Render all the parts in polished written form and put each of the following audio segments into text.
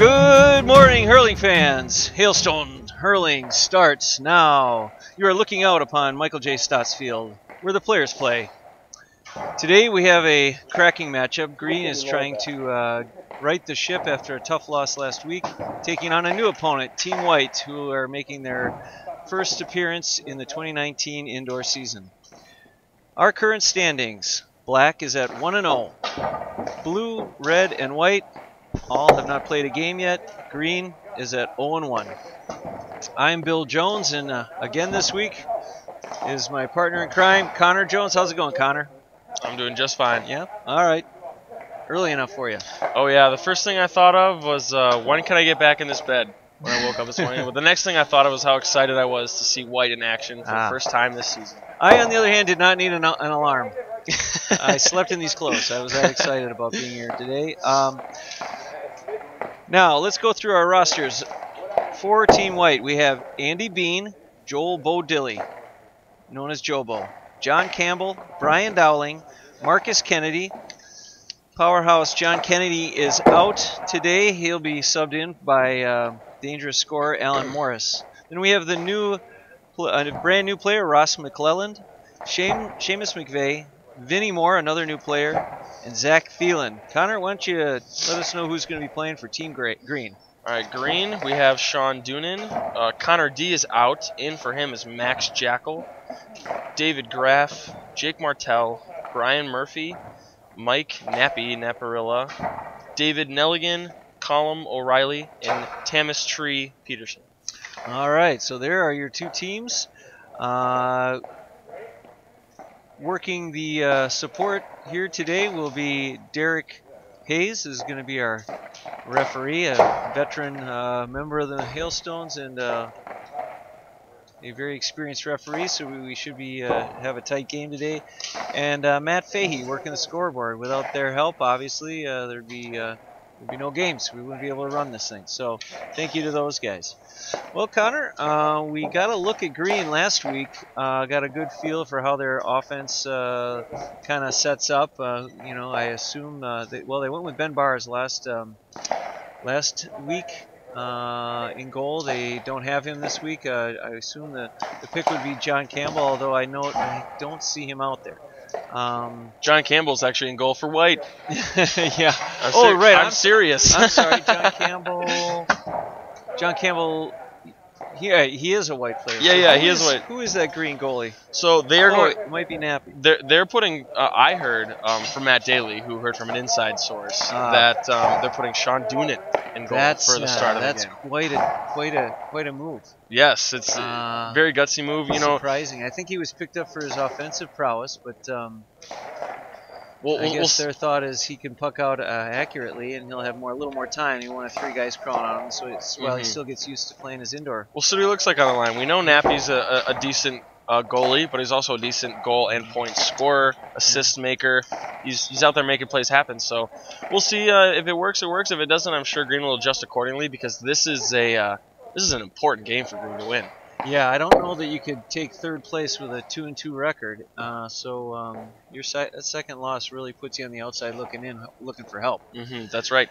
Good morning, hurling fans. Hailstone hurling starts now. You are looking out upon Michael J. Stotts Field, where the players play. Today we have a cracking matchup. Green is trying to right the ship after a tough loss last week, taking on a new opponent, Team White, who are making their first appearance in the 2019 indoor season. Our current standings: Black is at 1-0. Blue, red, and white all have not played a game yet. Green is at 0-1. I'm Bill Jones, and again this week is my partner in crime, Connor Jones. How's it going, Connor? I'm doing just fine. Yeah? All right. Early enough for you. Oh, yeah. The first thing I thought of was when can I get back in this bed when I woke up this morning. But the next thing I thought of was how excited I was to see White in action for the first time this season. I, on the other hand, did not need an alarm. I slept in these clothes. I was that excited about being here today. Now, let's go through our rosters. For Team White, we have Andy Bean, Joel Bodilly, known as Jobo, John Campbell, Brian Dowling, Marcus Kennedy. Powerhouse John Kennedy is out today. He'll be subbed in by dangerous scorer Alan Morris. Then we have the brand new player, Ross McClelland, Seamus McVeigh, Vinnie Moore, another new player, and Zach Thielen. Connor, why don't you let us know who's going to be playing for Team Green? All right, Green, we have Sean Doonan. Connor D is out. In for him is Max Jackal, David Graff, Jake Martell, Brian Murphy, Mike Naparilla, David Nelligan, Colum O'Reilly, and Tamis Tree Peterson. All right, so there are your two teams. Working the support here today will be Derek Hayes, who's going to be our referee, a veteran member of the Hailstones and a very experienced referee, so we should be have a tight game today. And Matt Fahey working the scoreboard. Without their help, obviously, there'd be no games. We wouldn't be able to run this thing. So thank you to those guys. Well, Connor, we got a look at Green last week. Got a good feel for how their offense kind of sets up. I assume they went with Ben Barrs last week in goal. They don't have him this week. I assume the pick would be John Campbell, although I don't see him out there. John Campbell's actually in goal for White. Yeah. Right. I'm serious. I'm sorry, John Campbell. John Campbell. Yeah, he is a White player. Yeah, he is White. Who is that Green goalie? So they're going. It might be Nappy. They're putting. I heard from Matt Daly, who heard from an inside source, that they're putting Sean Doonan in goal for the start of the game. That's quite a move. Yes, it's a very gutsy move. Surprising. I think he was picked up for his offensive prowess, but I guess their thought is he can puck out accurately, and he'll have a little more time. He won't have three guys crawling on him, so he still gets used to playing his indoor. We'll see what he looks like on the line. We know Nappy's a decent goalie, but he's also a decent goal and point scorer, assist maker. He's out there making plays happen. So we'll see if it works. It works. If it doesn't, I'm sure Green will adjust accordingly, because this is an important game for Green to win. Yeah, I don't know that you could take third place with a 2-2 record. So your second loss really puts you on the outside looking for help. That's right.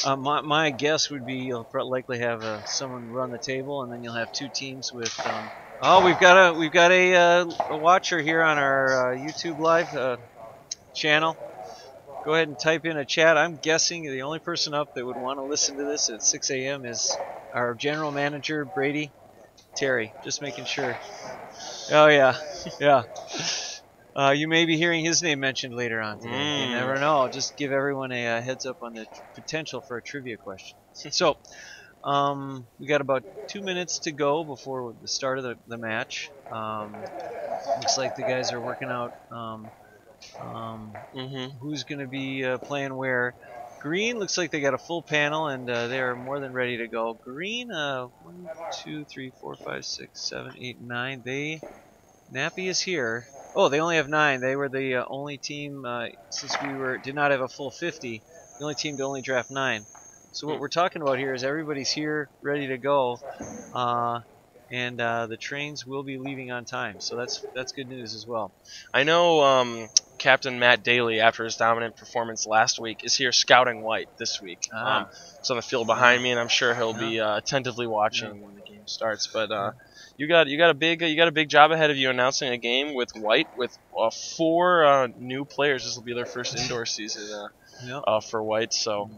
My guess would be you'll likely have someone run the table, and then you'll have two teams with. We've got a watcher here on our YouTube live channel. Go ahead and type in a chat. I'm guessing the only person up that would want to listen to this at 6 a.m. is our general manager, Brady Terry. Just making sure. Oh, yeah. Yeah. You may be hearing his name mentioned later on today. You never know. Just give everyone a heads up on the potential for a trivia question. So, we got about 2 minutes to go before the start of the match. Looks like the guys are working out who's going to be playing where. Green looks like they got a full panel, and they are more than ready to go. Green, 1, 2, 3, 4, 5, 6, 7, 8, 9. Nappy is here. Oh, they only have 9. They were the only team, since we did not have a full 50, the only team to only draft 9. So what we're talking about here is everybody's here, ready to go, and the trains will be leaving on time. So that's good news as well. I know Captain Matt Daly, after his dominant performance last week, is here scouting White this week. He's on the field behind me, and I'm sure he'll be attentively watching when the game starts. But you got a big job ahead of you announcing a game with White with 4 new players. This will be their first indoor season for White, so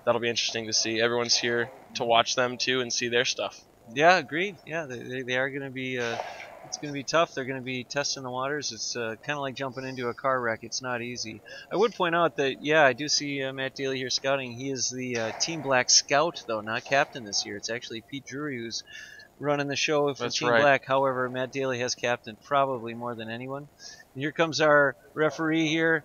that'll be interesting to see. Everyone's here to watch them too and see their stuff. Yeah, agreed. Yeah, they are going to be. It's going to be tough. They're going to be testing the waters. It's kind of like jumping into a car wreck. It's not easy. I would point out that, I do see Matt Daly here scouting. He is the Team Black scout, though, not captain this year. It's actually Pete Drury who's running the show for Team Black. However, Matt Daly has captained probably more than anyone. And here comes our referee here,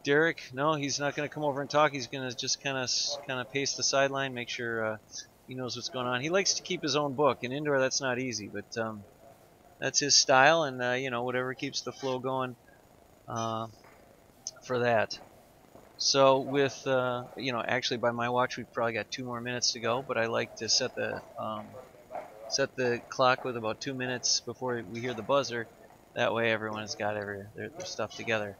Derek. No, he's not going to come over and talk. He's going to just kind of pace the sideline, make sure he knows what's going on. He likes to keep his own book. In indoor, that's not easy, but that's his style, and whatever keeps the flow going for that. So with actually by my watch we've probably got 2 more minutes to go, but I like to set the clock with about 2 minutes before we hear the buzzer. That way everyone has got their stuff together.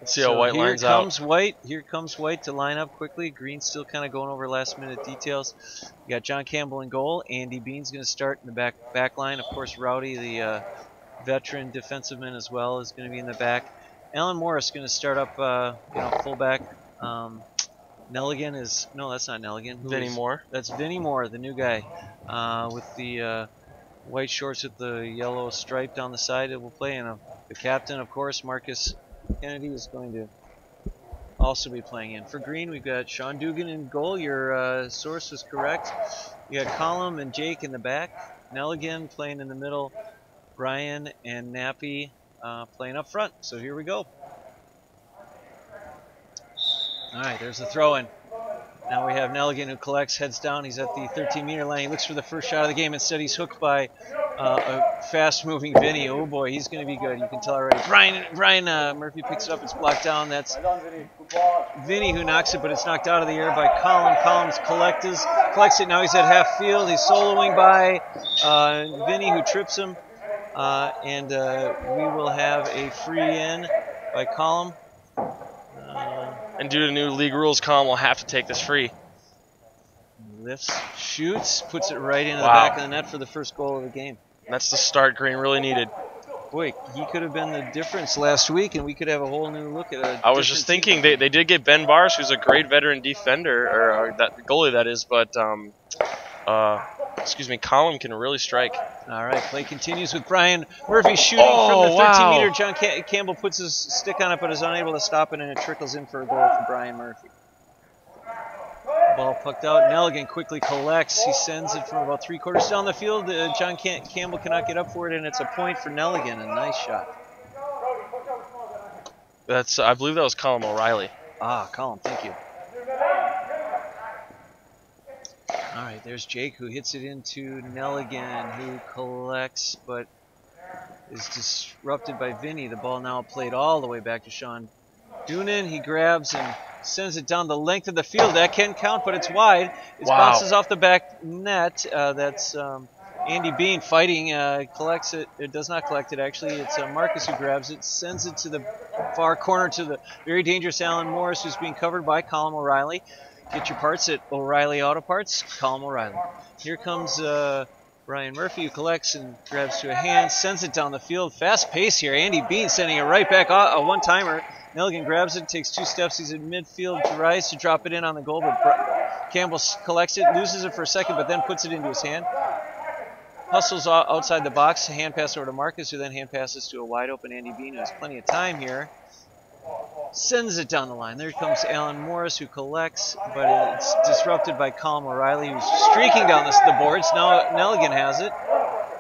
Let's see how White lines out. Here comes White to line up quickly. Green's still kind of going over last-minute details. You got John Campbell in goal. Andy Bean's going to start in the back line. Of course, Rowdy, the veteran defensive man as well, is going to be in the back. Alan Morris is going to start up, fullback. Nelligan is that's not Nelligan. Vinny Moore. That's Vinny Moore, the new guy, with the white shorts with the yellow stripe down the side. It will play in the captain, of course, Marcus Kennedy is going to also be playing in. For Green, we've got Sean Dugan in goal. Your source was correct. You got Colum and Jake in the back. Nelligan playing in the middle. Brian and Nappy playing up front. So here we go. All right, there's the throw-in. Now we have Nelligan who collects, heads down. He's at the 13-meter line. He looks for the first shot of the game. Instead, he's hooked by a fast-moving Vinny. Oh, boy, he's going to be good. You can tell already. Brian Murphy picks it up. It's blocked down. That's Vinny who knocks it, but it's knocked out of the air by Colum. Colum's collects it. Now he's at half field. He's soloing by Vinny who trips him. And we will have a free in by Colum. And due to new league rules, Colum will have to take this free. Lifts, shoots, puts it right into the back of the net for the first goal of the game. That's the start Green really needed. Boy, he could have been the difference last week, and we could have a whole new look at it. I was just thinking, they did get Ben Bars, who's a great veteran defender, or that goalie that is, but Colum can really strike. All right, play continues with Brian Murphy shooting from the 13-meter. John Campbell puts his stick on it, but is unable to stop it, and it trickles in for a goal for Brian Murphy. Ball pucked out. Nelligan quickly collects. He sends it from about 3/4 down the field. John Campbell cannot get up for it, and it's a point for Nelligan. A nice shot. I believe that was Colum O'Reilly. Colum, thank you. All right, there's Jake who hits it into Nelligan, who collects but is disrupted by Vinny. The ball now played all the way back to Sean Doonan. He grabs and sends it down the length of the field. That can count, but it's wide. It bounces off the back net. That's Andy Bean fighting, collects it. It does not collect it, actually. It's Marcus who grabs it, sends it to the far corner to the very dangerous Alan Morris, who's being covered by Colum O'Reilly. Get your parts at O'Reilly Auto Parts, Colum O'Reilly. Here comes Brian Murphy, who collects and grabs to a hand, sends it down the field. Fast pace here. Andy Bean sending it right back, a one-timer. Nelligan grabs it, takes 2 steps. He's in midfield, tries to drop it in on the goal, but Campbell collects it, loses it for a second, but then puts it into his hand. Hustles outside the box, hand pass over to Marcus, who then hand passes to a wide-open Andy Bean, who has plenty of time here. Sends it down the line. There comes Alan Morris, who collects, but it's disrupted by Colum O'Reilly, who's streaking down the boards. Now Nelligan has it.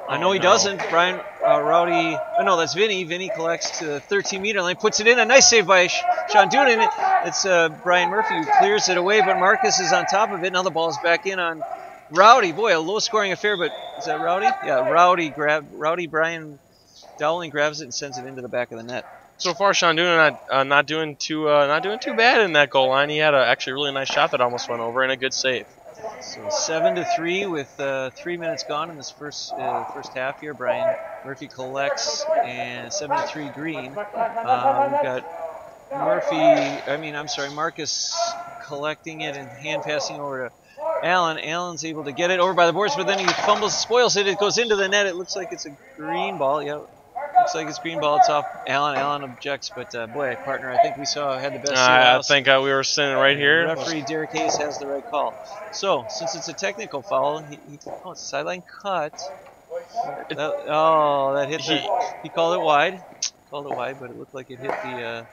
No, he doesn't. Brian Rowdy. Oh, no, that's Vinny. Vinny collects to the 13-meter line, puts it in. A nice save by Sean Doonan. It's Brian Murphy who clears it away, but Marcus is on top of it. Now the ball is back in on Rowdy. Boy, a low-scoring affair, but is that Rowdy? Yeah, Rowdy Brian Dowling grabs it and sends it into the back of the net. So far, Sean Doonan not doing too bad in that goal line. He had actually a really nice shot that almost went over and a good save. So 7-3 with 3 minutes gone in this first half here. Brian Murphy collects, and 7-3 Green. We've got Marcus collecting it and hand passing over to Allen. Allen's able to get it over by the boards, but then he fumbles, spoils it. It goes into the net. It looks like it's a green ball. Yeah, looks like it's green ball. It's off Allen. Allen objects, but boy, partner, I think we had the best. I think we were sitting right here. Referee Derek Hayes has the right call. So, since it's a technical foul, it's a sideline cut. That hit he called it wide. Called it wide, but it looked like it hit the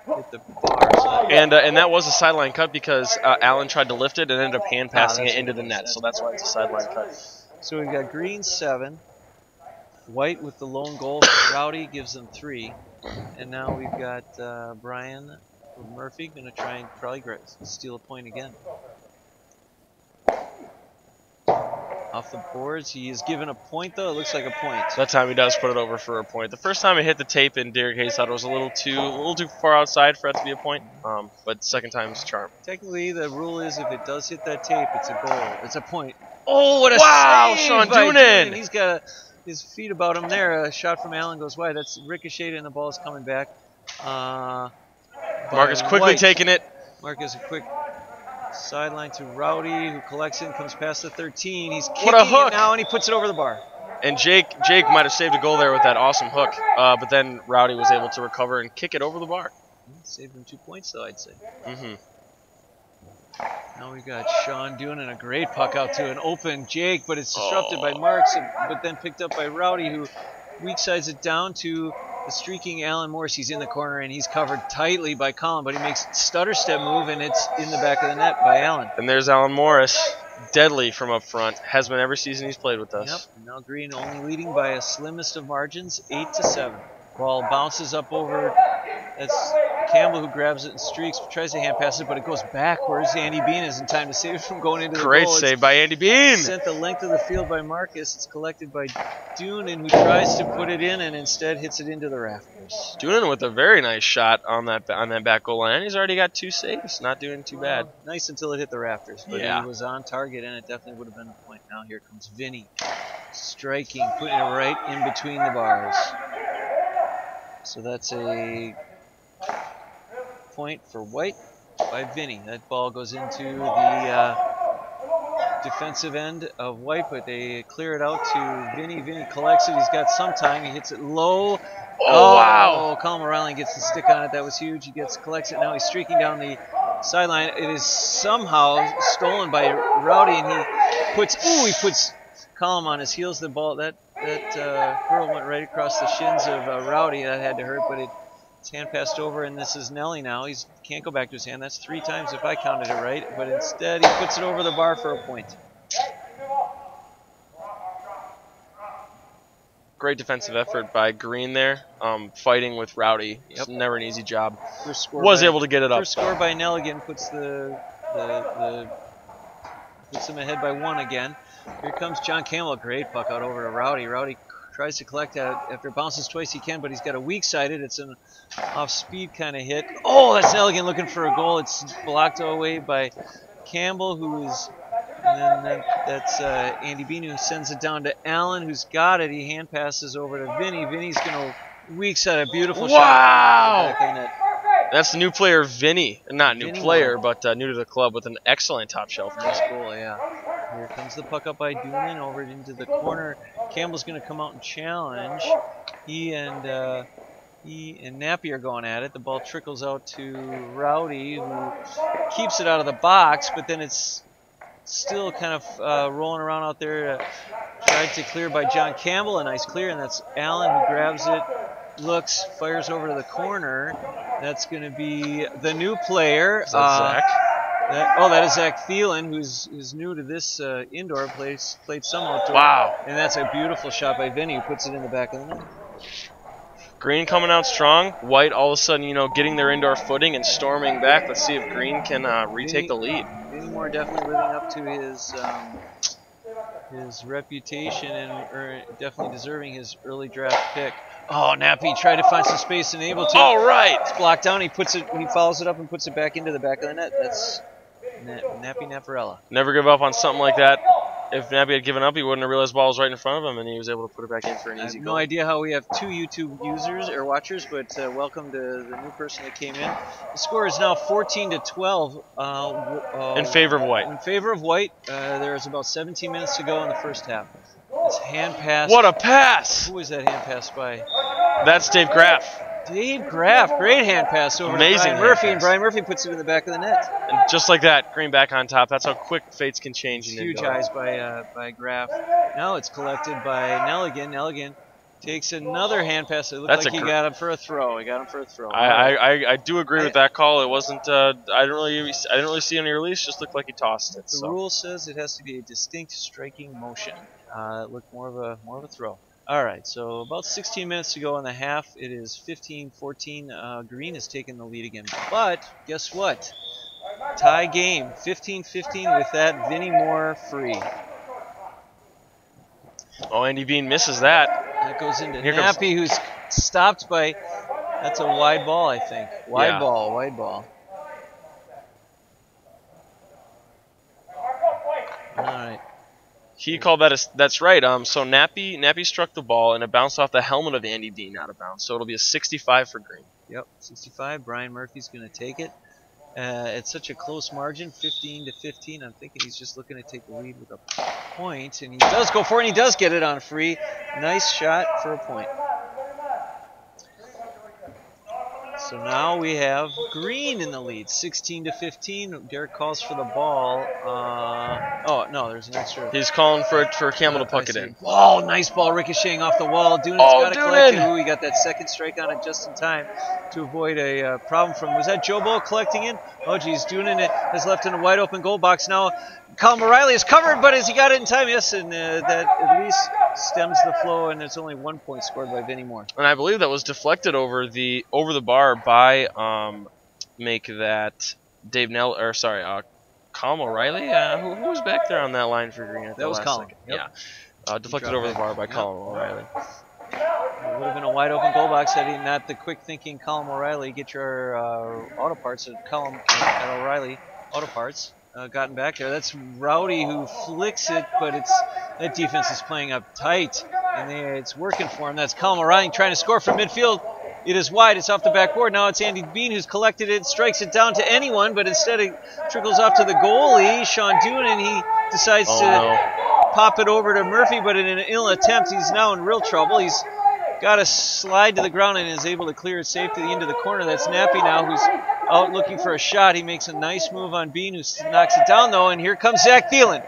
bar. So. And that was a sideline cut because Allen tried to lift it and ended up hand passing it into the net. So that's why it's a sideline cut. So we've got Green 7, White with the lone goal. Rowdy gives them 3, and now we've got Brian Murphy going to try and probably steal a point again. Off the boards, he is given a point though. It looks like a point. That time he does put it over for a point. The first time it hit the tape, and Derek Hayes thought it was a little too far outside for that to be a point. But second time's charm. Technically, the rule is if it does hit that tape, it's a goal. It's a point. Oh, what a save Sean by Doonan! He's got his feet about him there. A shot from Allen goes wide. That's ricocheted, and the ball is coming back. Marcus quickly taking it. Marcus a quick sideline to Rowdy, who collects it and comes past the 13. He's kicking what a hook now, and he puts it over the bar. And Jake might have saved a goal there with that awesome hook, but then Rowdy was able to recover and kick it over the bar. Saved him 2 points, though, I'd say. Mm-hmm. Now we've got Sean doing a great puck out to an open Jake, but it's disrupted by Marks, but then picked up by Rowdy, who weak sides it down to the streaking Alan Morris. He's in the corner, and he's covered tightly by Colin, but he makes a stutter step move, and it's in the back of the net by Allen. And there's Alan Morris, deadly from up front. Has been every season he's played with us. Yep. And now Green only leading by a slimmest of margins, 8-7. Ball bounces up over. That's Campbell who grabs it and streaks, tries to hand pass it, but it goes backwards. Andy Bean is in time to save it from going into the goal. Great save by Andy Bean. Sent the length of the field by Marcus. It's collected by Doonan, who tries to put it in and instead hits it into the rafters. Doonan with a very nice shot on that back goal line. He's already got 2 saves. Not doing too bad. Nice until it hit the rafters, but yeah. He was on target, and it definitely would have been a point. Now here comes Vinny, striking, putting it right in between the bars. So that's a point for White by Vinny. That ball goes into the defensive end of White, but they clear it out to Vinny. Vinny collects it. He's got some time. He hits it low. Oh, wow. Colin O'Reilly gets the stick on it. That was huge. He collects it. Now he's streaking down the sideline. It is somehow stolen by Rowdy, and he puts Colin on his heels. The ball, that hurl went right across the shins of Rowdy. That had to hurt, but it's hand passed over, and this is Nelly now. He can't go back to his hand. That's 3 times if I counted it right, but instead he puts it over the bar for a point. Great defensive effort by Green there, fighting with Rowdy. It's never an easy job. Was able to get it up. First score by Nelligan puts puts him ahead by 1 again. Here comes John Campbell. Great puck out over to Rowdy. Rowdy tries to collect at it. After it bounces twice, he can, but he's got a weak sided. It's an off-speed kind of hit. Oh, that's Nelligan looking for a goal. It's blocked away by Campbell, and then that's Andy Bean, who sends it down to Allen, who's got it. He hand passes over to Vinny. Vinny's going to weak side a beautiful shot. Wow! That's the new player, Vinny. Not new player, but new to the club with an excellent top shelf. Nice goal, yeah. Here comes the puck up by Doonan over into the corner. Campbell's going to come out and challenge. He and Nappy are going at it. The ball trickles out to Rowdy, who keeps it out of the box, but then it's still kind of rolling around out there. Tried to clear by John Campbell. A nice clear, and that's Allen who grabs it, looks, fires over to the corner. That's going to be the new player. Is that Zach? That is Zach Thielen, who's new to this indoor, played some outdoor. Wow. And that's a beautiful shot by Vinny, who puts it in the back of the net. Green coming out strong. White all of a sudden, getting their indoor footing and storming back. Let's see if Green can retake the lead. Vinny Moore definitely living up to his reputation and definitely deserving his early draft pick. Oh, Nappy tried to find some space and able to. All right. It's blocked down. He follows it up and puts it back into the back of the net. That's Nappy Naparella. Never give up on something like that. if Nappy had given up, he wouldn't have realized the ball was right in front of him, and he was able to put it back in for an I easy have goal. no idea how we have 2 YouTube users or watchers, but welcome to the new person that came in. The score is now 14-12 In favor of White. In favor of White. There's about 17 minutes to go in the first half. It's hand pass. What a pass! Who was that hand pass by? That's Dave Graff. Dave Graff, great hand pass over Amazing to Brian Murphy, hand and pass. Brian Murphy puts it in the back of the net. And just like that, Green back on top. That's how quick fates can change. Huge eyes by Graff. Now it's collected by Nelligan. Nelligan takes another hand pass. It looked like he got him for a throw. I do agree with that call. It wasn't. I didn't really see any release. Just looked like he tossed it. The rule says it has to be a distinct striking motion. It looked more of a throw. All right, so about 16 minutes to go in the half. It is 15-14. Green has taken the lead again. But guess what? Tie game, 15-15 with that Vinnie Moore free. Oh, Andy Bean misses that. That goes into Nappy, who's stopped by. That's a wide ball, I think. Wide ball. All right. He called that that's right. So Nappy struck the ball and it bounced off the helmet of Andy Bean out of bounds. So it'll be a 65 for Green. Yep, 65. Brian Murphy's going to take it. It's such a close margin, 15-15. I'm thinking he's just looking to take the lead with a point, and he does go for it, and he does get it on free. Nice shot for a point. So now we have Green in the lead, 16-15. Derek calls for the ball. Oh no, there's an extra. He's calling for Campbell to puck it in. Oh, nice ball ricocheting off the wall. Dunin's got to collect it. Ooh, he got that second strike on it just in time to avoid a problem from. Was that Jobo collecting in? Oh geez, Dunin has left in a wide open goal box now. Colin O'Reilly is covered, but has he got it in time? Yes, and that at least stems the flow, and it's only 1 point scored by Vinnie Moore. And I believe that was deflected over the bar by make that Dave Nell or sorry, Colin O'Reilly. Who was back there on that line for Green? That was Colin. Yep. Yeah, deflected over the bar by Colin O'Reilly. It would have been a wide open goal box had he not the quick thinking Colin O'Reilly. Get your auto parts at O'Reilly Auto Parts. Gotten back there. That's Rowdy who flicks it, but that defense is playing up tight, and it's working for him. That's Colin O'Reilly trying to score from midfield. It is wide. It's off the backboard. Now it's Andy Bean who's collected it, strikes it down to anyone, but instead it trickles off to the goalie, Sean Dunin. He decides to pop it over to Murphy, but in an ill attempt, he's now in real trouble. He's got to slide to the ground and is able to clear it safely into the corner. That's Nappy now, who's out looking for a shot. He makes a nice move on Bean, who knocks it down, though, and here comes Zach Thielen.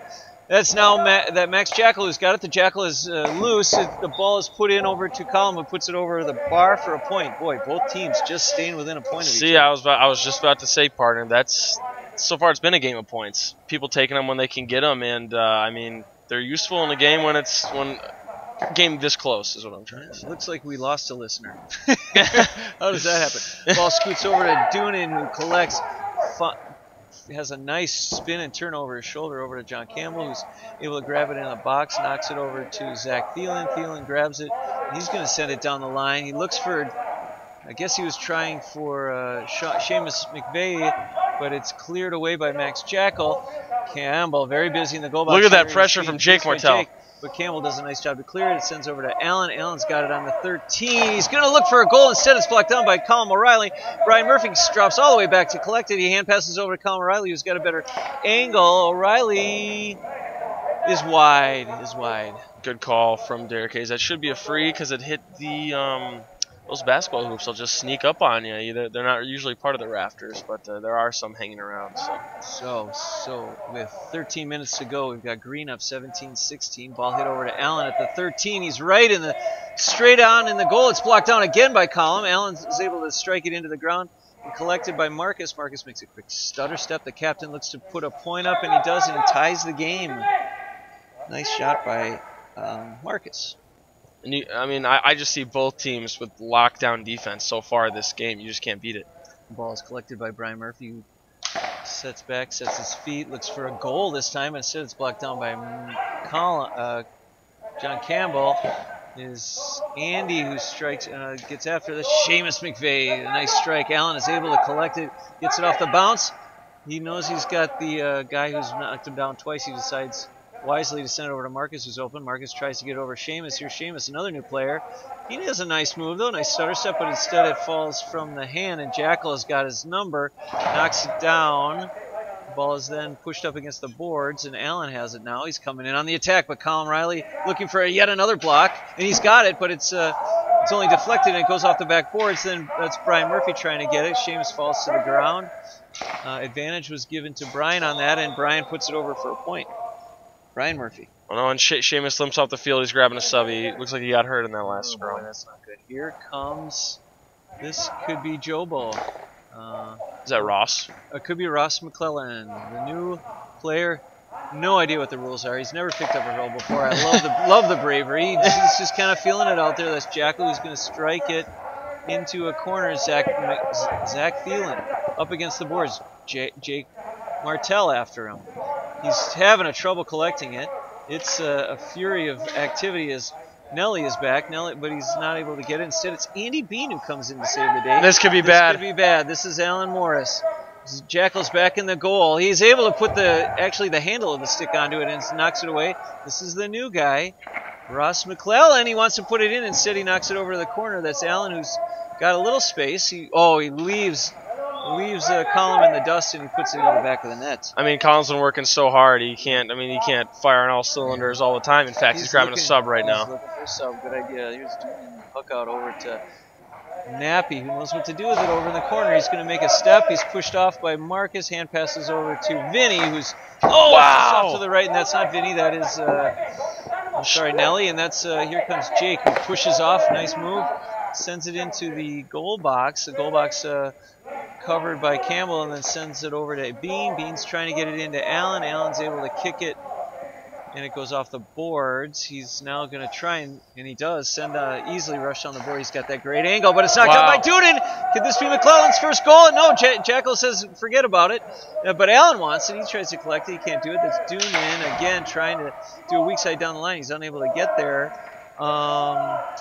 That's now that Max Jackal who's got it. The Jackal is loose. The ball is put in over to Colin, who puts it over the bar for a point. Boy, both teams just staying within a point of each other. I was just about to say, partner, that's so far it's been a game of points. People taking them when they can get them, and I mean they're useful in the game when a game this close is what I'm trying to say. Looks like we lost a listener. How does that happen? Ball scoots over to Dunin, who collects. Has a nice spin and turn over his shoulder over to John Campbell, who's able to grab it in a box, knocks it over to Zach Thielen. Thielen grabs it, and he's going to send it down the line. He looks for, I guess he was trying for Seamus McVeigh, but it's cleared away by Max Jackal. Campbell very busy in the goal box. Look at that pressure from Jake Martell. But Campbell does a nice job to clear it. It sends over to Allen. Allen's got it on the 13. He's going to look for a goal. Instead, it's blocked down by Colin O'Reilly. Brian Murphy drops all the way back to collect it. He hand passes over to Colin O'Reilly, who's got a better angle. O'Reilly is wide. Good call from Derek Hayes. That should be a free because it hit the those basketball hoops. They'll just sneak up on you. They're not usually part of the rafters, but there are some hanging around. So with 13 minutes to go, we've got Green up 17-16. Ball hit over to Allen at the 13. He's right in the straight on in the goal. It's blocked down again by Colin. Allen is able to strike it into the ground and collected by Marcus. Marcus makes a quick stutter step. The captain looks to put a point up, and he does, and he ties the game. Nice shot by Marcus. And I just see both teams with lockdown defense so far this game. You just can't beat it. The ball is collected by Brian Murphy, who sets back, sets his feet, looks for a goal this time. Instead, it's blocked down by John Campbell. Is Andy who strikes, gets after this. Seamus McVeigh, a nice strike. Allen is able to collect it, gets it off the bounce. He knows he's got the guy who's knocked him down twice. He decides wisely to send it over to Marcus, who's open. Marcus tries to get over Seamus. Here's Seamus, another new player. He has a nice move, though. Nice stutter step, but instead it falls from the hand, and Jackal has got his number. Knocks it down. The ball is then pushed up against the boards, and Allen has it now. He's coming in on the attack, but Colin Riley looking for yet another block, and he's got it, but it's only deflected, and it goes off the back boards. Then that's Brian Murphy trying to get it. Seamus falls to the ground. Advantage was given to Brian on that, and Brian puts it over for a point. Brian Murphy. Oh no, and Seamus limps off the field. He's grabbing a subby. Looks like he got hurt in that last scrum. That's not good. Here comes, this could be Jobo. Is that Ross? It could be Ross McClellan, the new player. No idea what the rules are. He's never picked up a hurl before. I love the bravery. He's just kind of feeling it out there. That's Jackal who's going to strike it into a corner. Zach Thielen up against the boards. Jake Martell after him. He's having a trouble collecting it. It's a fury of activity as Nelly is back, but he's not able to get it. Instead, it's Andy Bean who comes in to save the day. This could be bad. This could be bad. This is Alan Morris. Jackal's back in the goal. He's able to put the handle of the stick onto it and knocks it away. This is the new guy, Ross McClellan. He wants to put it in. Instead, he knocks it over to the corner. That's Alan, who's got a little space. He leaves Colin in the dust, and he puts it in the back of the net. I mean, Colin's been working so hard. He can't fire on all cylinders all the time. In fact, he's grabbing a sub right now. He's looking for a sub. Good idea. Here's doing hook out over to Nappy, who knows what to do with it over in the corner. He's going to make a step. He's pushed off by Marcus. Hand passes over to Vinny, who's off to the right, and that's not Vinny. That is Nelly, and that's here comes Jake, who pushes off. Nice move. Sends it into the goal box. The goal box covered by Campbell, and then sends it over to Bean. Bean's trying to get it into Allen. Allen's able to kick it, and it goes off the boards. He's now going to try, and he does, send easily rush on the board. He's got that great angle, but it's knocked out by Doonan. Could this be McClellan's first goal? No, Jackal says forget about it. But Allen wants it. He tries to collect it. He can't do it. That's Doonan again trying to do a weak side down the line. He's unable to get there. A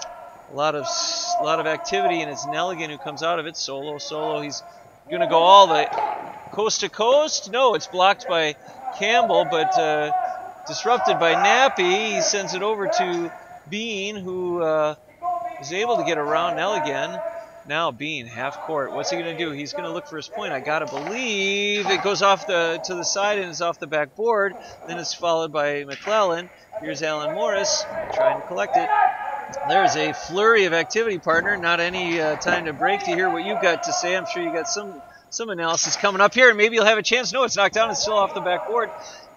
lot of activity, and it's Nelligan who comes out of it. Solo. He's going to go all the coast to coast. No, it's blocked by Campbell, but disrupted by Nappy. He sends it over to Bean, who is able to get around Nelligan. Now Bean, half court. What's he going to do? He's going to look for his point. I got to believe it goes off to the side and is off the backboard. Then it's followed by McClellan. Here's Alan Morris trying to collect it. There's a flurry of activity, partner. Not any time to break to hear what you've got to say. I'm sure you got some analysis coming up here, and maybe you'll have a chance. No, it's knocked down. It's still off the backboard.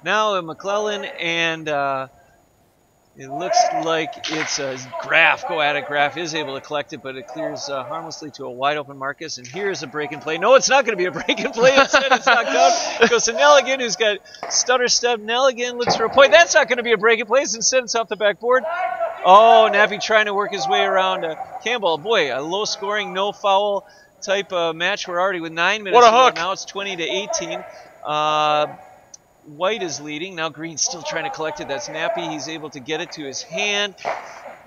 Now McClellan, and it looks like it's a Graf. Go at it. Graf is able to collect it, but it clears harmlessly to a wide-open Marcus. And here's a break and play. No, it's not going to be a break and play. Instead, it's knocked down. It goes to Nelligan, who's got stutter step. Nelligan looks for a point. That's not going to be a break and play. Instead, it's off the backboard. Oh, Nappy trying to work his way around Campbell. Boy, a low-scoring, no-foul type match. We're already with 9 minutes. What a hook. Now it's 20-18. White is leading. Now Green's still trying to collect it. That's Nappy. He's able to get it to his hand.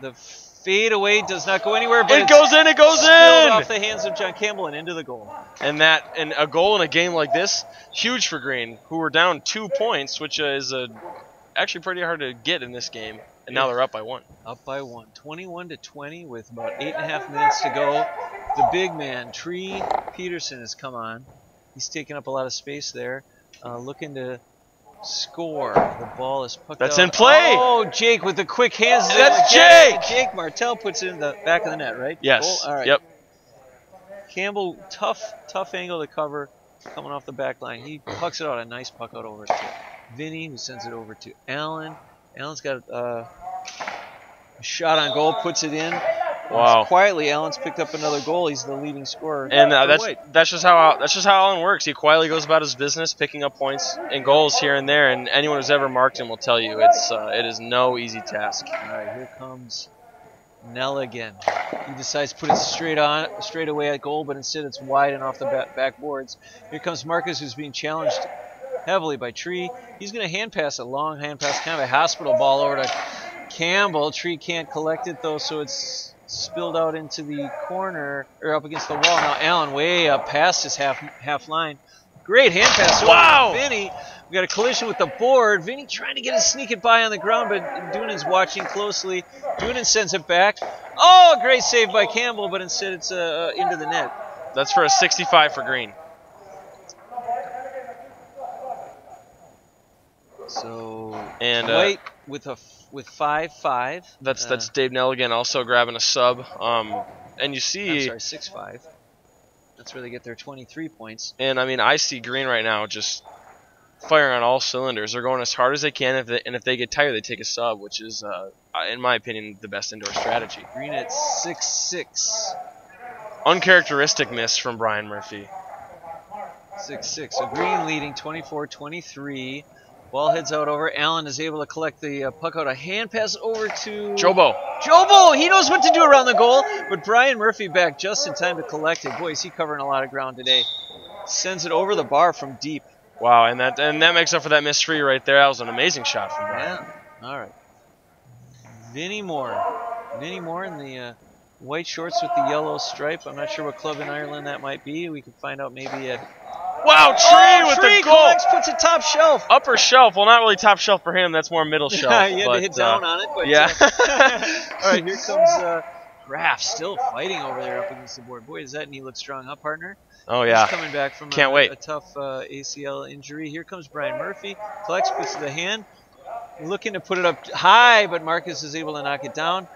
The fade away does not go anywhere, but it goes in. It goes in off the hands of John Campbell and into the goal. And a goal in a game like this, huge for Green, who were down 2 points, which is actually pretty hard to get in this game. And now they're up by 1. Up by 1. 21-20 with about 8.5 minutes to go. The big man, Tree Peterson, has come on. He's taking up a lot of space there, looking to score. The ball is pucked That's out. in play. Oh, Jake with the quick hands. That's Jake. Jake Martell puts it in the back of the net, right? Yes. Goal? All right. Yep. Campbell, tough angle to cover, coming off the back line. He pucks it out, a nice puck out over to Vinny, who sends it over to Allen. Allen's got a shot on goal, puts it in. Wow. Quietly, Allen's picked up another goal. He's the leading scorer. And that's just how Allen works. He quietly goes about his business, picking up points and goals here and there. And anyone who's ever marked him will tell you it is no easy task. All right, here comes Nelligan. He decides to put it straight away at goal, but instead it's wide and off the backboards. Here comes Marcus, who's being challenged heavily by Tree. He's going to hand pass a long hand pass, kind of a hospital ball over to Campbell. Tree can't collect it though, so it's spilled out into the corner or up against the wall. Now Allen way up past his half line. Great hand pass over to Vinny. We got a collision with the board. Vinny trying to get a sneak it by on the ground, but Dunin's watching closely. Dunin sends it back. Oh, great save by Campbell, but instead it's into the net. That's for a 65 for green. So and White with 5-5. That's Dave Nelligan also grabbing a sub. And you see, I'm sorry, 6-5. That's where they get their 23 points. And I mean, I see green right now just firing on all cylinders. They're going as hard as they can, and if they get tired, they take a sub, which is, in my opinion, the best indoor strategy. Green at 6-6. Uncharacteristic miss from Brian Murphy. 6-6. So Green leading 24-23. Ball heads out over. Allen is able to collect the puck out. A hand pass over to Jobo. Jobo! He knows what to do around the goal, but Brian Murphy back just in time to collect it. Boy, is he covering a lot of ground today. Sends it over the bar from deep. Wow, and that makes up for that missed free right there. That was an amazing shot from Brian. Yeah. All right. Vinny Moore. Vinny Moore in the white shorts with the yellow stripe. I'm not sure what club in Ireland that might be. We can find out maybe at... Wow, Tree with Tree the goal! collects, puts it top shelf. Upper shelf. Well, not really top shelf for him. That's more middle shelf. Yeah, he had to hit down on it. But, yeah. All right, here comes Graff still fighting over there up against the board. Boy, does that knee look strong, huh, partner? Oh, yeah. He's coming back from a tough ACL injury. Here comes Brian Murphy. Collects, puts the hand. Looking to put it up high, but Marcus is able to knock it down.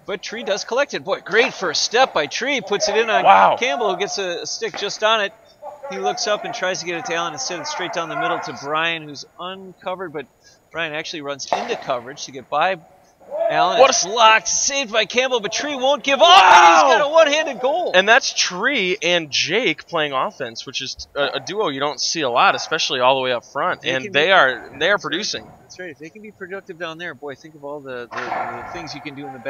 But Tree does collect it. Boy, great first step by Tree. Puts it in on Campbell, who gets a stick just on it. He looks up and tries to get it to Allen. Instead, it's straight down the middle to Brian, who's uncovered. But Brian actually runs into coverage to get by Allen. It's blocked, saved by Campbell, but Tree won't give up. And he's got a one-handed goal. And that's Tree and Jake playing offense, which is a duo you don't see a lot, especially all the way up front. And they are producing. That's right. If they can be productive down there, boy, think of all the things you can do in the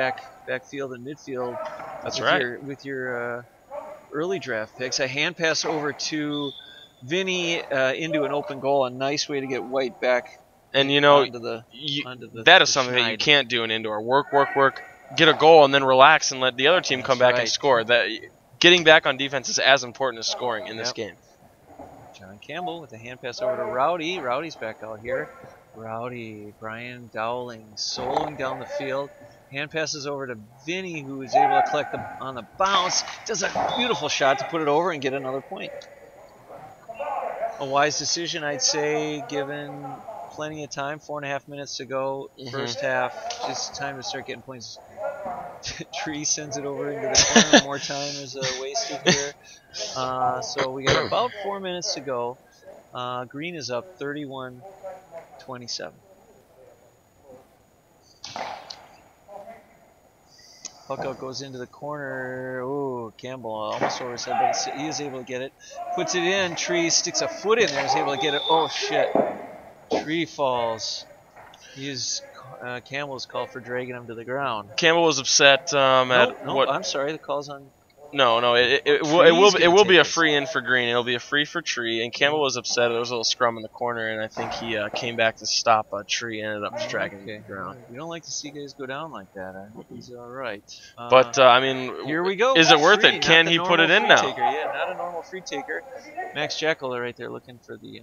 backfield and midfield. That's right. With your early draft picks. A hand pass over to Vinny into an open goal. A nice way to get White back. And you know, that is something schneid. that you can't do in indoor. Work, get a goal, and then relax and let the other team come back and score. That getting back on defense is as important as scoring in this game. John Campbell with a hand pass over to Rowdy. Rowdy's back out here. Rowdy, Brian Dowling, soloing down the field. Hand passes over to Vinny, who is able to collect on the bounce. Does a beautiful shot to put it over and get another point. A wise decision, I'd say, given plenty of time. 4.5 minutes to go. First half. Just time to start getting points. Tree sends it over into the corner. More time is wasted here. So we got about 4 minutes to go. Green is up 31-27. Puck out goes into the corner. Ooh, Campbell almost over his head, but he is able to get it. Puts it in. Tree sticks a foot in there. Is able to get it. Oh, shit. Tree falls. Campbell's called for dragging him to the ground. Campbell was upset No, I'm sorry. The call's on. No, it will be a free in for Green. It'll be a free for Tree. And Campbell was upset. There was a little scrum in the corner, and I think he came back to stop Tree. Ended up dragging him to the ground. You don't like to see guys go down like that. I hope he's all right. But I mean, here we go. Is it worth free, it? Can he put it in now? Taker. Yeah, not a normal free taker. Max Jekyll right there looking for the.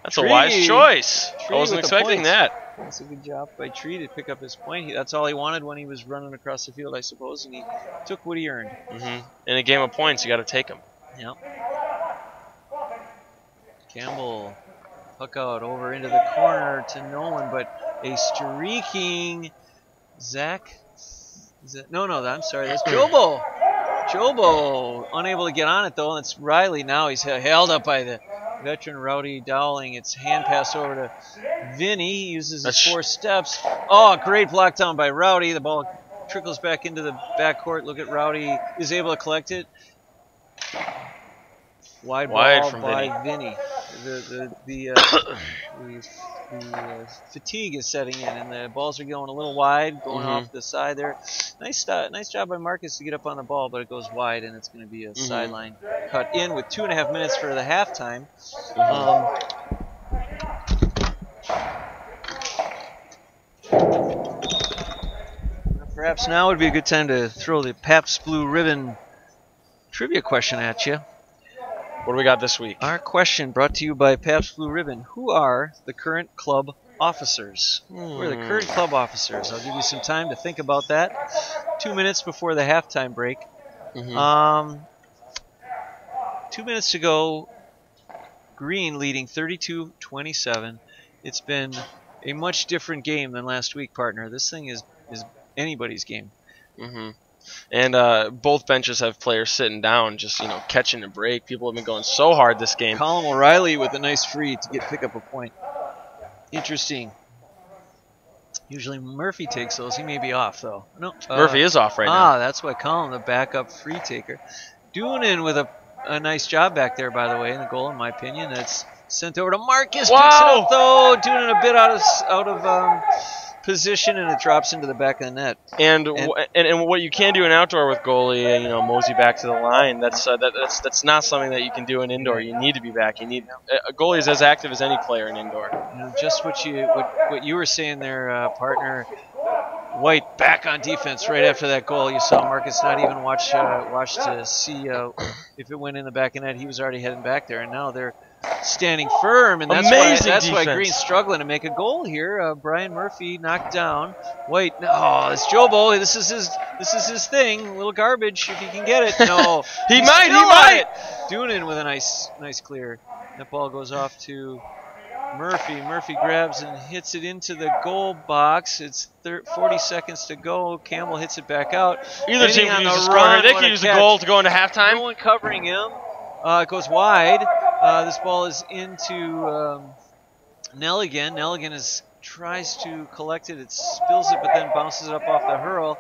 That's a wise choice. Tree I wasn't expecting that. That's a good job by Tree to pick up his point. That's all he wanted when he was running across the field, I suppose, and he took what he earned. In a game of points, you got to take them. Yep. Campbell, puck out over into the corner to no one, but a streaking Zach. Is it? No, I'm sorry. That's Jobo. Jobo unable to get on it though, and it's Riley now. He's held up by the veteran Rowdy Dowling. It's hand pass over to Vinny. He uses his 4 steps. Oh, great block down by Rowdy. The ball trickles back into the backcourt. Look at Rowdy. Is able to collect it. Wide ball from by Vinny. The fatigue is setting in, and the balls are going a little wide, going off the side there. Nice job by Marcus to get up on the ball, but it goes wide, and it's going to be a sideline cut in with 2.5 minutes for the halftime. Perhaps now would be a good time to throw the Pabst Blue Ribbon trivia question at you. What do we got this week? Our question brought to you by Pabst Blue Ribbon. Who are the current club officers? Who are the current club officers? I'll give you some time to think about that. 2 minutes before the halftime break. 2 minutes to go. Green leading 32-27. It's been a much different game than last week, partner. This thing is anybody's game. And both benches have players sitting down, just catching a break. People have been going so hard this game. Colin O'Reilly with a nice free to pick up a point. Interesting. Usually Murphy takes those. He may be off though. No, Murphy is off right now. That's why Colin, the backup free taker, Doonan with a nice job back there, by the way, in the goal, in my opinion. That's sent over to Marcus. Wow! Picks it up though. Doonan a bit out of position, and it drops into the back of the net. And what you can do in outdoor with goalie, mosey back to the line. That's not something that you can do in indoor. You need to be back. A goalie is as active as any player in indoor. Just what you were saying there, partner. White back on defense right after that goal. You saw Marcus not even watch to see if it went in the back of net. He was already heading back there, and now they're standing firm, and that's why Green's struggling to make a goal here. Brian Murphy knocked down. White, it's Jobo. This is his thing. A little garbage if he can get it. No, he might. Doonan with a nice clear. That ball goes off to Murphy. Murphy grabs and hits it into the goal box. It's 40 seconds to go. Campbell hits it back out. Either team can use a score. They can use a goal to go into halftime. No one covering him. It goes wide. This ball is into Nelligan. Nelligan tries to collect it. It spills it, but then bounces it up off the hurl.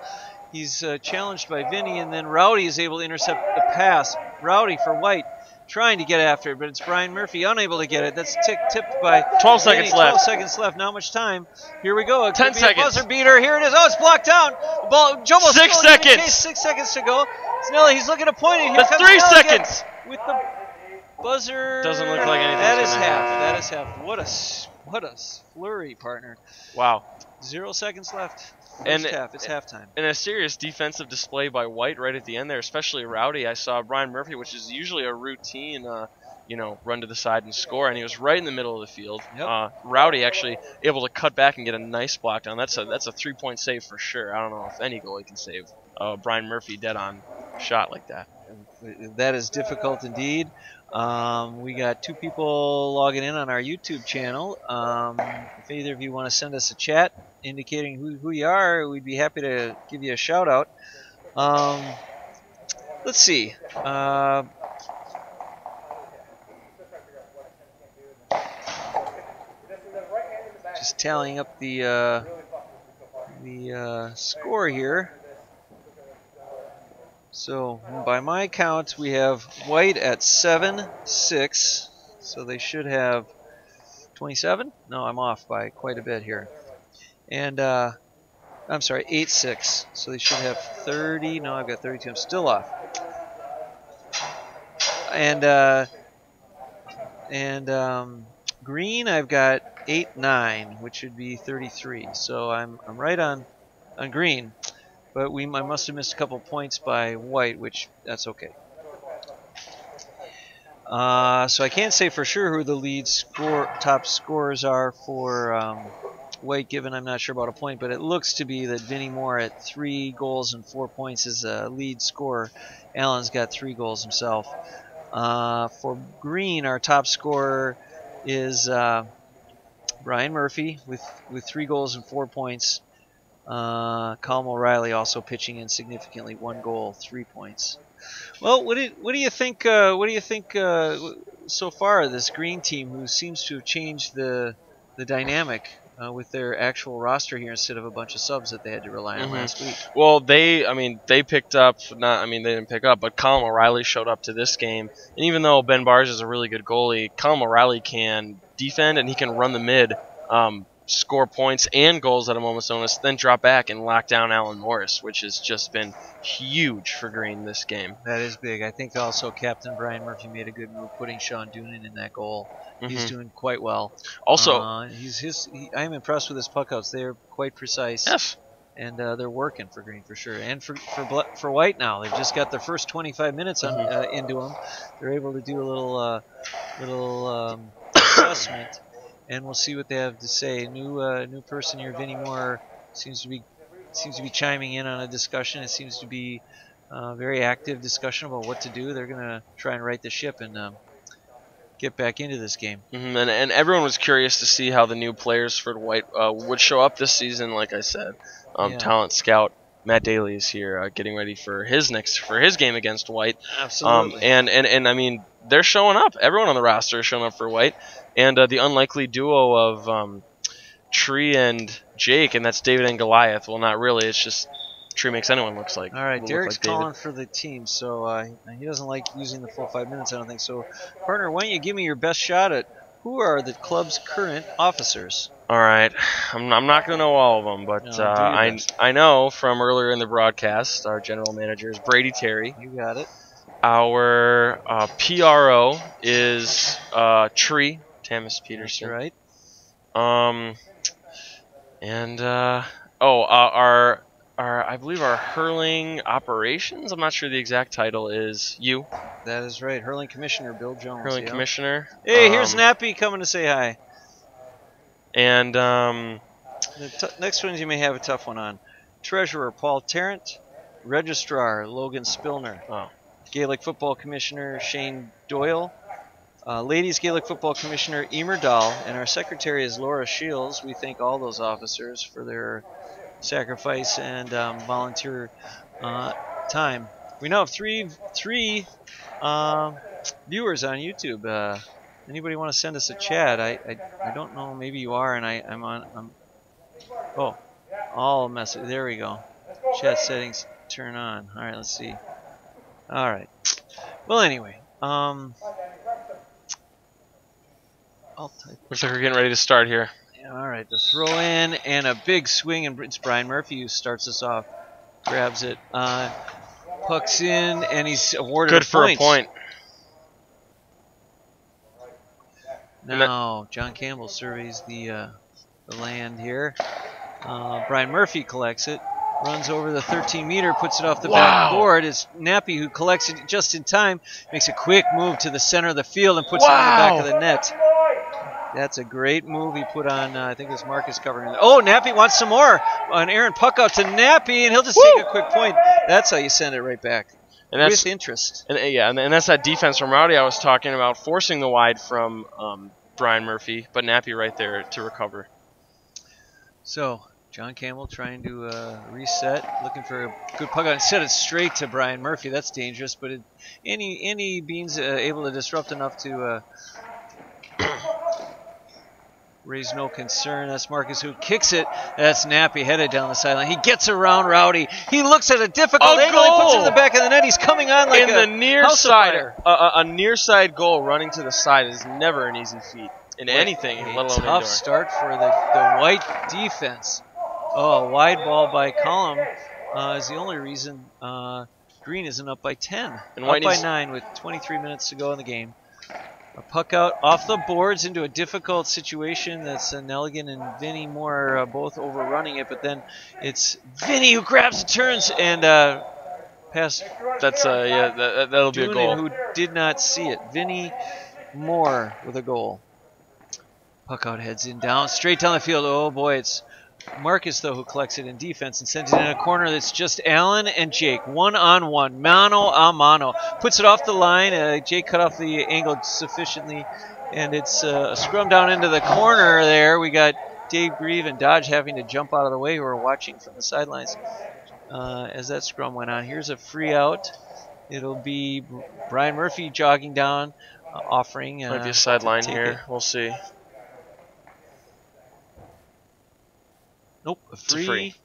He's challenged by Vinny, and then Rowdy is able to intercept the pass. Rowdy for White, trying to get after it, but it's Brian Murphy unable to get it. That's tipped by 12 seconds left. 12 seconds left. Not much time. Here we go. 10 seconds. Buzzer beater. Here it is. Oh, it's blocked down. The ball. Jobo 6 seconds. 6 seconds to go. It's Nelly. He's looking to point it. Here That's comes 3 Nelly seconds. with the buzzer. Doesn't look like anything. That is half. What a flurry, partner. Wow. 0 seconds left. And half. It's halftime. And a serious defensive display by White right at the end there, especially Rowdy. I saw Brian Murphy, which is usually a routine, run to the side and score, and he was right in the middle of the field. Yep. Rowdy actually able to cut back and get a nice block down. That's a 3-point save for sure. I don't know if any goalie can save Brian Murphy dead on shot like that. That is difficult indeed. We got 2 people logging in on our YouTube channel. If either of you want to send us a chat indicating who you are, we'd be happy to give you a shout out. Let's see. Just tallying up the score here. So by my count, we have White at 7-6. So they should have 27. No, I'm off by quite a bit here. And I'm sorry, 8-6. So they should have 30. No, I've got 32. I'm still off. And Green, I've got 8-9, which would be 33. So I'm right on Green. But I must have missed a couple points by White, which that's okay. So I can't say for sure who the top scorers are for White, given I'm not sure about a point, but it looks to be that Vinny Moore at 3 goals and 4 points is a lead scorer. Allen's got 3 goals himself. For Green, our top scorer is Brian Murphy with 3 goals and 4 points. Colin O'Reilly also pitching in significantly, 1 goal, 3 points. Well, what do you think? What do you think so far of this Green team, who seems to have changed the dynamic with their actual roster here instead of a bunch of subs that they had to rely on last week? Well, they picked up. They didn't pick up, but Colin O'Reilly showed up to this game, and even though Ben Barnes is a really good goalie, Colin O'Reilly can defend and he can run the mid. Score points and goals at a moment's notice, then drop back and lock down Alan Morris, which has just been huge for Green this game. That is big. I think also Captain Brian Murphy made a good move putting Sean Doonan in that goal. He's doing quite well. Also, I am impressed with his puckouts. They're quite precise. Yes. and they're working for Green for sure, and for White now. They've just got their first 25 minutes on into them. They're able to do a little adjustment, and we'll see what they have to say. New person here, Vinny Moore, seems to be chiming in on a discussion. It seems to be very active discussion about what to do. They're gonna try and right the ship and get back into this game. And everyone was curious to see how the new players for White would show up this season. Like I said, talent scout Matt Daly is here, getting ready for his game against White. Absolutely. And I mean, they're showing up. Everyone on the roster is showing up for White, and the unlikely duo of Tree and Jake, and that's David and Goliath. Well, not really. It's just Tree makes anyone look like. All right, Derek's like calling for the team, so he doesn't like using the full 5 minutes, I don't think. So, partner, why don't you give me your best shot at who are the club's current officers? All right, I'm not going to know all of them, but No, I know from earlier in the broadcast, our general manager is Brady Terry. You got it. Our PRO is Tree, Tamis Peterson. That's right. And our I believe our Hurling operations. I'm not sure the exact title is you. That is right. Hurling Commissioner Bill Jones. Hurling Commissioner. Hey, here's Nappy coming to say hi. And the next ones you may have a tough one on. Treasurer Paul Tarrant, Registrar Logan Spillner, Gaelic Football Commissioner Shane Doyle, Ladies Gaelic Football Commissioner Emer Dahl, and our Secretary is Laura Shields. We thank all those officers for their sacrifice and volunteer time. We now have three viewers on YouTube. Anybody want to send us a chat? I don't know. Maybe you are, and I'm all message. There we go. Chat settings turn on. All right, let's see. All right. Well, anyway, I'll type. Looks like we're getting ready to start here. All right, the throw in and a big swing, and it's Brian Murphy who starts us off. Grabs it, pucks in, and he's awarded good for a point. Now John Campbell surveys the land here. Brian Murphy collects it, runs over the 13-meter, puts it off the back board. It's Nappy who collects it just in time, makes a quick move to the center of the field and puts it on the back of the net. That's a great move he put on, I think it was Marcus covering it. Oh, Nappy wants some more. An errant puck out to Nappy, and he'll just take a quick point. That's how you send it right back. And that's, with interest. And that's that defense from Rowdy I was talking about, forcing the wide from Brian Murphy, but Nappy right there to recover. So, John Campbell trying to reset, looking for a good puck out and set it straight to Brian Murphy. That's dangerous, but any Beans able to disrupt enough to raise no concern. That's Marcus who kicks it. That's Nappy headed down the sideline. He gets around Rowdy. He looks at a difficult angle. He puts it in the back of the net. He's coming on like the near side. A near side goal running to the side is never an easy feat in anything, let alone tough start for the White defense. Oh, a wide ball by Collum is the only reason Green isn't up by 10. And up by 9 with 23 minutes to go in the game. A puck out off the boards into a difficult situation. That's Nelligan and Vinny Moore both overrunning it, but then it's Vinny who grabs the turns and pass. That's that'll be a goal. Who did not see it. Vinny Moore with a goal. Puck out heads in down straight down the field. Oh boy, it's Marcus though who collects it in defense and sends it in a corner that's just Allen and Jake, one-on-one, mano a mano. Puts it off the line. Jake cut off the angle sufficiently, and it's a scrum down into the corner there. We got Dave Grieve and Dodge having to jump out of the way, who are watching from the sidelines as that scrum went on. Here's a free out. It'll be Brian Murphy jogging down, offering. Might be a sideline here. We'll see. Nope, a free.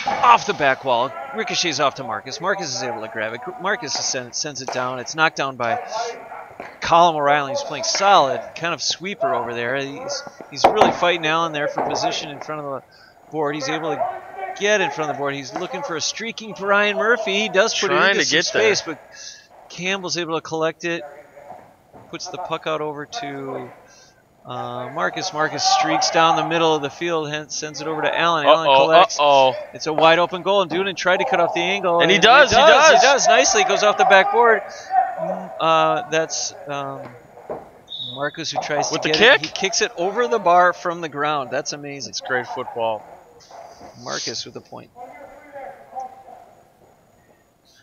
Off the back wall. Ricochets off to Marcus. Marcus is able to grab it. Marcus sends it down. It's knocked down by Colin O'Reilly. He's playing solid, kind of sweeper over there. He's really fighting Allen there for position in front of the board. He's able to get in front of the board. He's looking for a streaking Brian Murphy. He does put it into some space, but Campbell's able to collect it. Puts the puck out over to Marcus streaks down the middle of the field, hence sends it over to Allen. Allen Uh-oh, collects. uh-oh. It's a wide open goal, and Doonan tried to cut off the angle. And he does. He does nicely. Goes off the backboard. That's Marcus who tries with to the get kick? it. He kicks it over the bar from the ground. That's amazing. It's great football. Marcus with a point.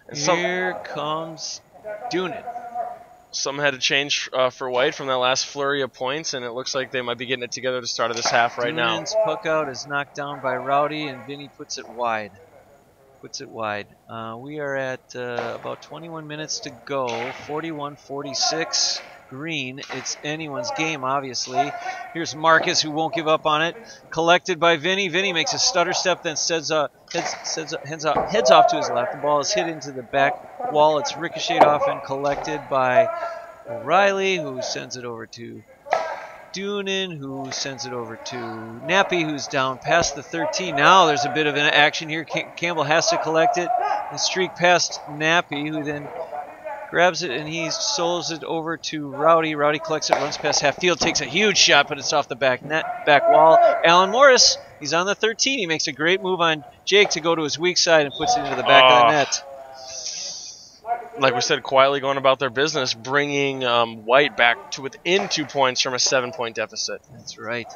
And Here comes Doonan. Something had to change for White from that last flurry of points, and it looks like they might be getting it together to start of this half right now. Doonan's puck out is knocked down by Rowdy, and Vinny puts it wide. We are at about 21 minutes to go. 41-46. Green. It's anyone's game, obviously. Here's Marcus, who won't give up on it. Collected by Vinny. Vinny makes a stutter step, then heads off to his left. The ball is hit into the back wall. It's ricocheted off and collected by O'Reilly, who sends it over to Doonan, who sends it over to Nappy, who's down past the 13. Now there's a bit of an action here. Campbell has to collect it and streak past Nappy, who then grabs it and he solos it over to Rowdy. Rowdy collects it, runs past half field, takes a huge shot, but it's off the back wall. Alan Morris, he's on the 13. He makes a great move on Jake to go to his weak side and puts it into the back of the net. Like we said, quietly going about their business, bringing White back to within 2 points from a 7-point deficit. That's right.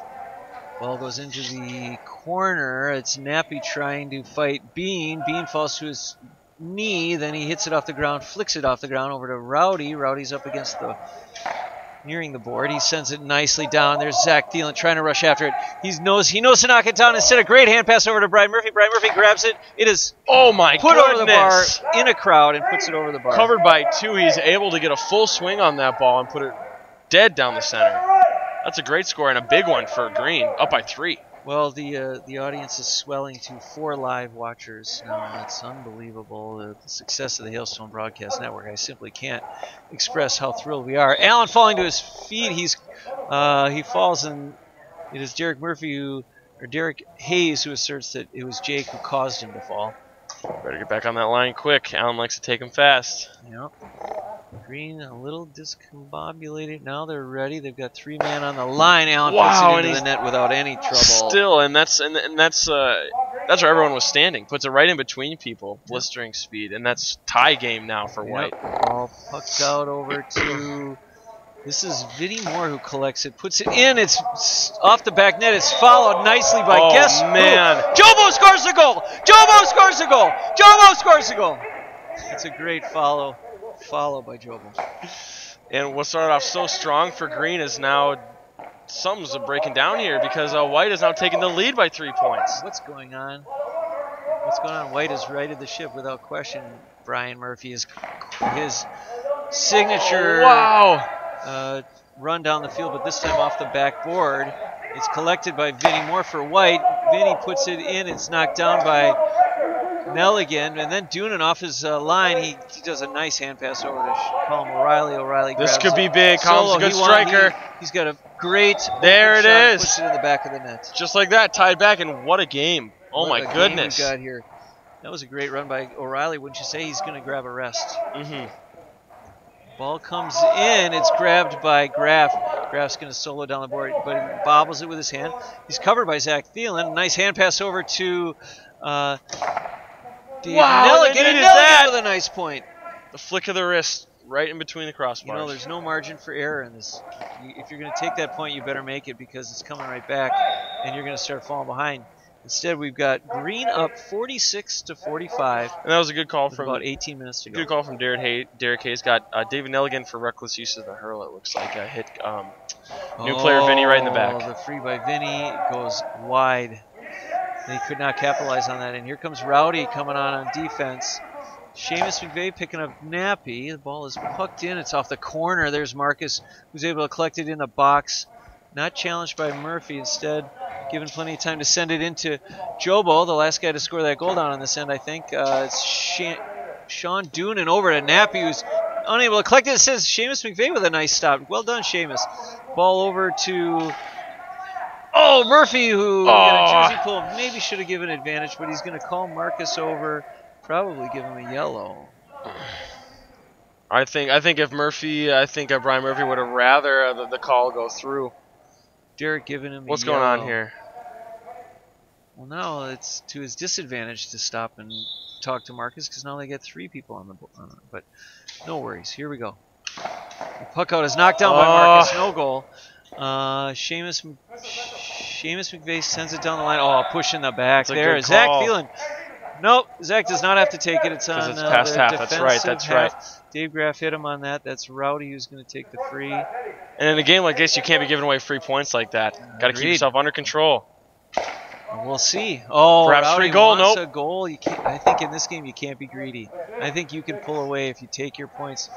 Ball goes into the corner. It's Nappy trying to fight Bean. Bean falls to his knee, then he hits it off the ground, flicks it off the ground over to Rowdy. Rowdy's up against nearing the board. He sends it nicely down. There's Zach Thielen trying to rush after it. He knows to knock it down. Instead, a great hand pass over to Brian Murphy. Brian Murphy grabs it. It is put over the bar in a crowd and puts it over the bar. Covered by two, he's able to get a full swing on that ball and put it dead down the center. That's a great score and a big one for Green, up by 3. Well, the audience is swelling to 4 live watchers now. It's unbelievable, the success of the Hailstone Broadcast Network. I simply can't express how thrilled we are. Allen falling to his feet. He falls, and it is Derek Hayes who asserts that it was Jake who caused him to fall. Better get back on that line quick. Allen likes to take him fast. Yep. Green a little discombobulated. Now they're ready. They've got 3 men on the line. Allen puts it into the net without any trouble. Still, and that's where everyone was standing. Puts it right in between people, blistering speed, and that's tie game now for White. Ball pucked out over to. This is Vinny Moore who collects it, puts it in. It's off the back net. It's followed nicely by guess who? Jobo scores the goal. Jobo scores the goal. Jobo scores the goal. It's a great follow by Jobo. And what started off so strong for Green is now something's breaking down here because White is now taking the lead by 3 points. What's going on? White has righted the ship without question. Brian Murphy his signature run down the field, but this time off the backboard. It's collected by Vinny Moore for White. Vinny puts it in. It's knocked down by Nelligan, and then Doonan off his line. He does a nice hand pass over to Colin O'Reilly. O'Reilly grabs this could be big. Colin's a good striker. He's got a great there it shot, is. Puts it in the back of the net. Just like that, tied back, and what a game. Oh my goodness. Game we got here. That was a great run by O'Reilly. Wouldn't you say? He's going to grab a rest. Ball comes in. It's grabbed by Graff. Graff's going to solo down the board, but he bobbles it with his hand. He's covered by Zach Thielen. Nice hand pass over to Nelligan with a nice point. The flick of the wrist right in between the crossbars. You know, there's no margin for error in this. If you're going to take that point, you better make it because it's coming right back, and you're going to start falling behind. Instead, we've got Green up 46-45. And that was a good call from about 18 minutes to go. Good call from Derek Hayes. Got David Nelligan for reckless use of the hurl. It looks like hit new player Vinny right in the back. The free by Vinny goes wide. They could not capitalize on that. And here comes Rowdy coming on defense. Seamus McVeigh picking up Nappy. The ball is pucked in. It's off the corner. There's Marcus, who's able to collect it in the box. Not challenged by Murphy. Instead, given plenty of time to send it into Jobo, the last guy to score that goal down on this end, I think. It's Sean Doonan over to Nappy, who's unable to collect it. It says Seamus McVeigh with a nice stop. Well done, Seamus. Ball over to Murphy, who got a jersey pull. Maybe should have given advantage, but he's going to call Marcus over, probably give him a yellow. I think if Brian Murphy would have rather the call go through. Derek giving him What's a going on yellow. here? Well, now it's to his disadvantage to stop and talk to Marcus because now they get 3 people on the board. But no worries. Here we go. The puck out is knocked down by Marcus. No goal. Seamus McVeigh sends it down the line. Oh, push in the back there. Zach Thielen. Nope, Zach does not have to take it. It's on it's past the half. defensive That's right. That's half. right. Dave Graff hit him on that. That's Rowdy who's going to take the free. And in a game like this, you can't be giving away free points like that. Got to keep yourself under control. We'll see. Oh, perhaps Rowdy free goal. wants Nope. a goal. You can't. I think in this game you can't be greedy. I think you can pull away if you take your points.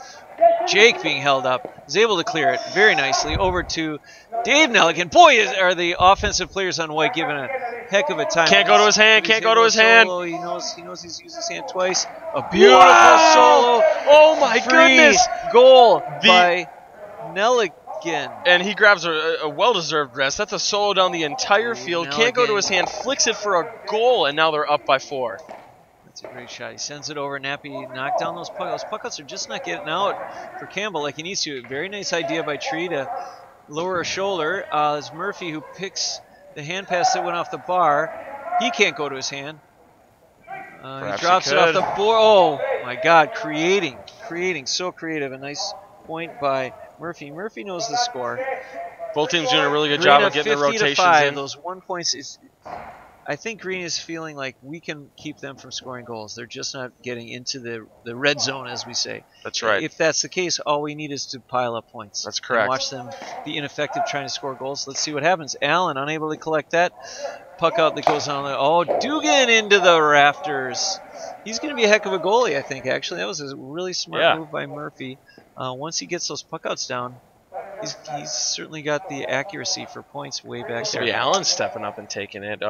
Jake being held up is able to clear it very nicely over to Dave Nelligan. Boy, are the offensive players on white giving a heck of a time. Can't go to his hand. Can't go to his hand. He knows he's used his hand twice. A beautiful solo. Oh my goodness! Goal by Nelligan. And he grabs a well-deserved rest. That's a solo down the entire field. Can't go to his hand. Flicks it for a goal, and now they're up by 4. That's a great shot. He sends it over. Nappy knocked down those pucks. Those puckouts are just not getting out for Campbell like he needs to. Very nice idea by Tree to lower a shoulder. It's Murphy who picks the hand pass that went off the bar. He can't go to his hand. He drops it off the board. Oh, my God. Creating. So creative. A nice point by Murphy. Murphy knows the score. Both teams doing a really good job of getting the rotations in. Those 1 points is... I think Green is feeling like we can keep them from scoring goals. They're just not getting into the red zone, as we say. That's right. If that's the case, all we need is to pile up points. That's correct. And watch them be ineffective trying to score goals. Let's see what happens. Allen unable to collect that puck out that goes on there. Oh, Dugan into the rafters. He's going to be a heck of a goalie, I think, actually. That was a really smart move by Murphy. Once he gets those puck outs down, he's certainly got the accuracy for points way back there. Be Allen stepping up and taking it.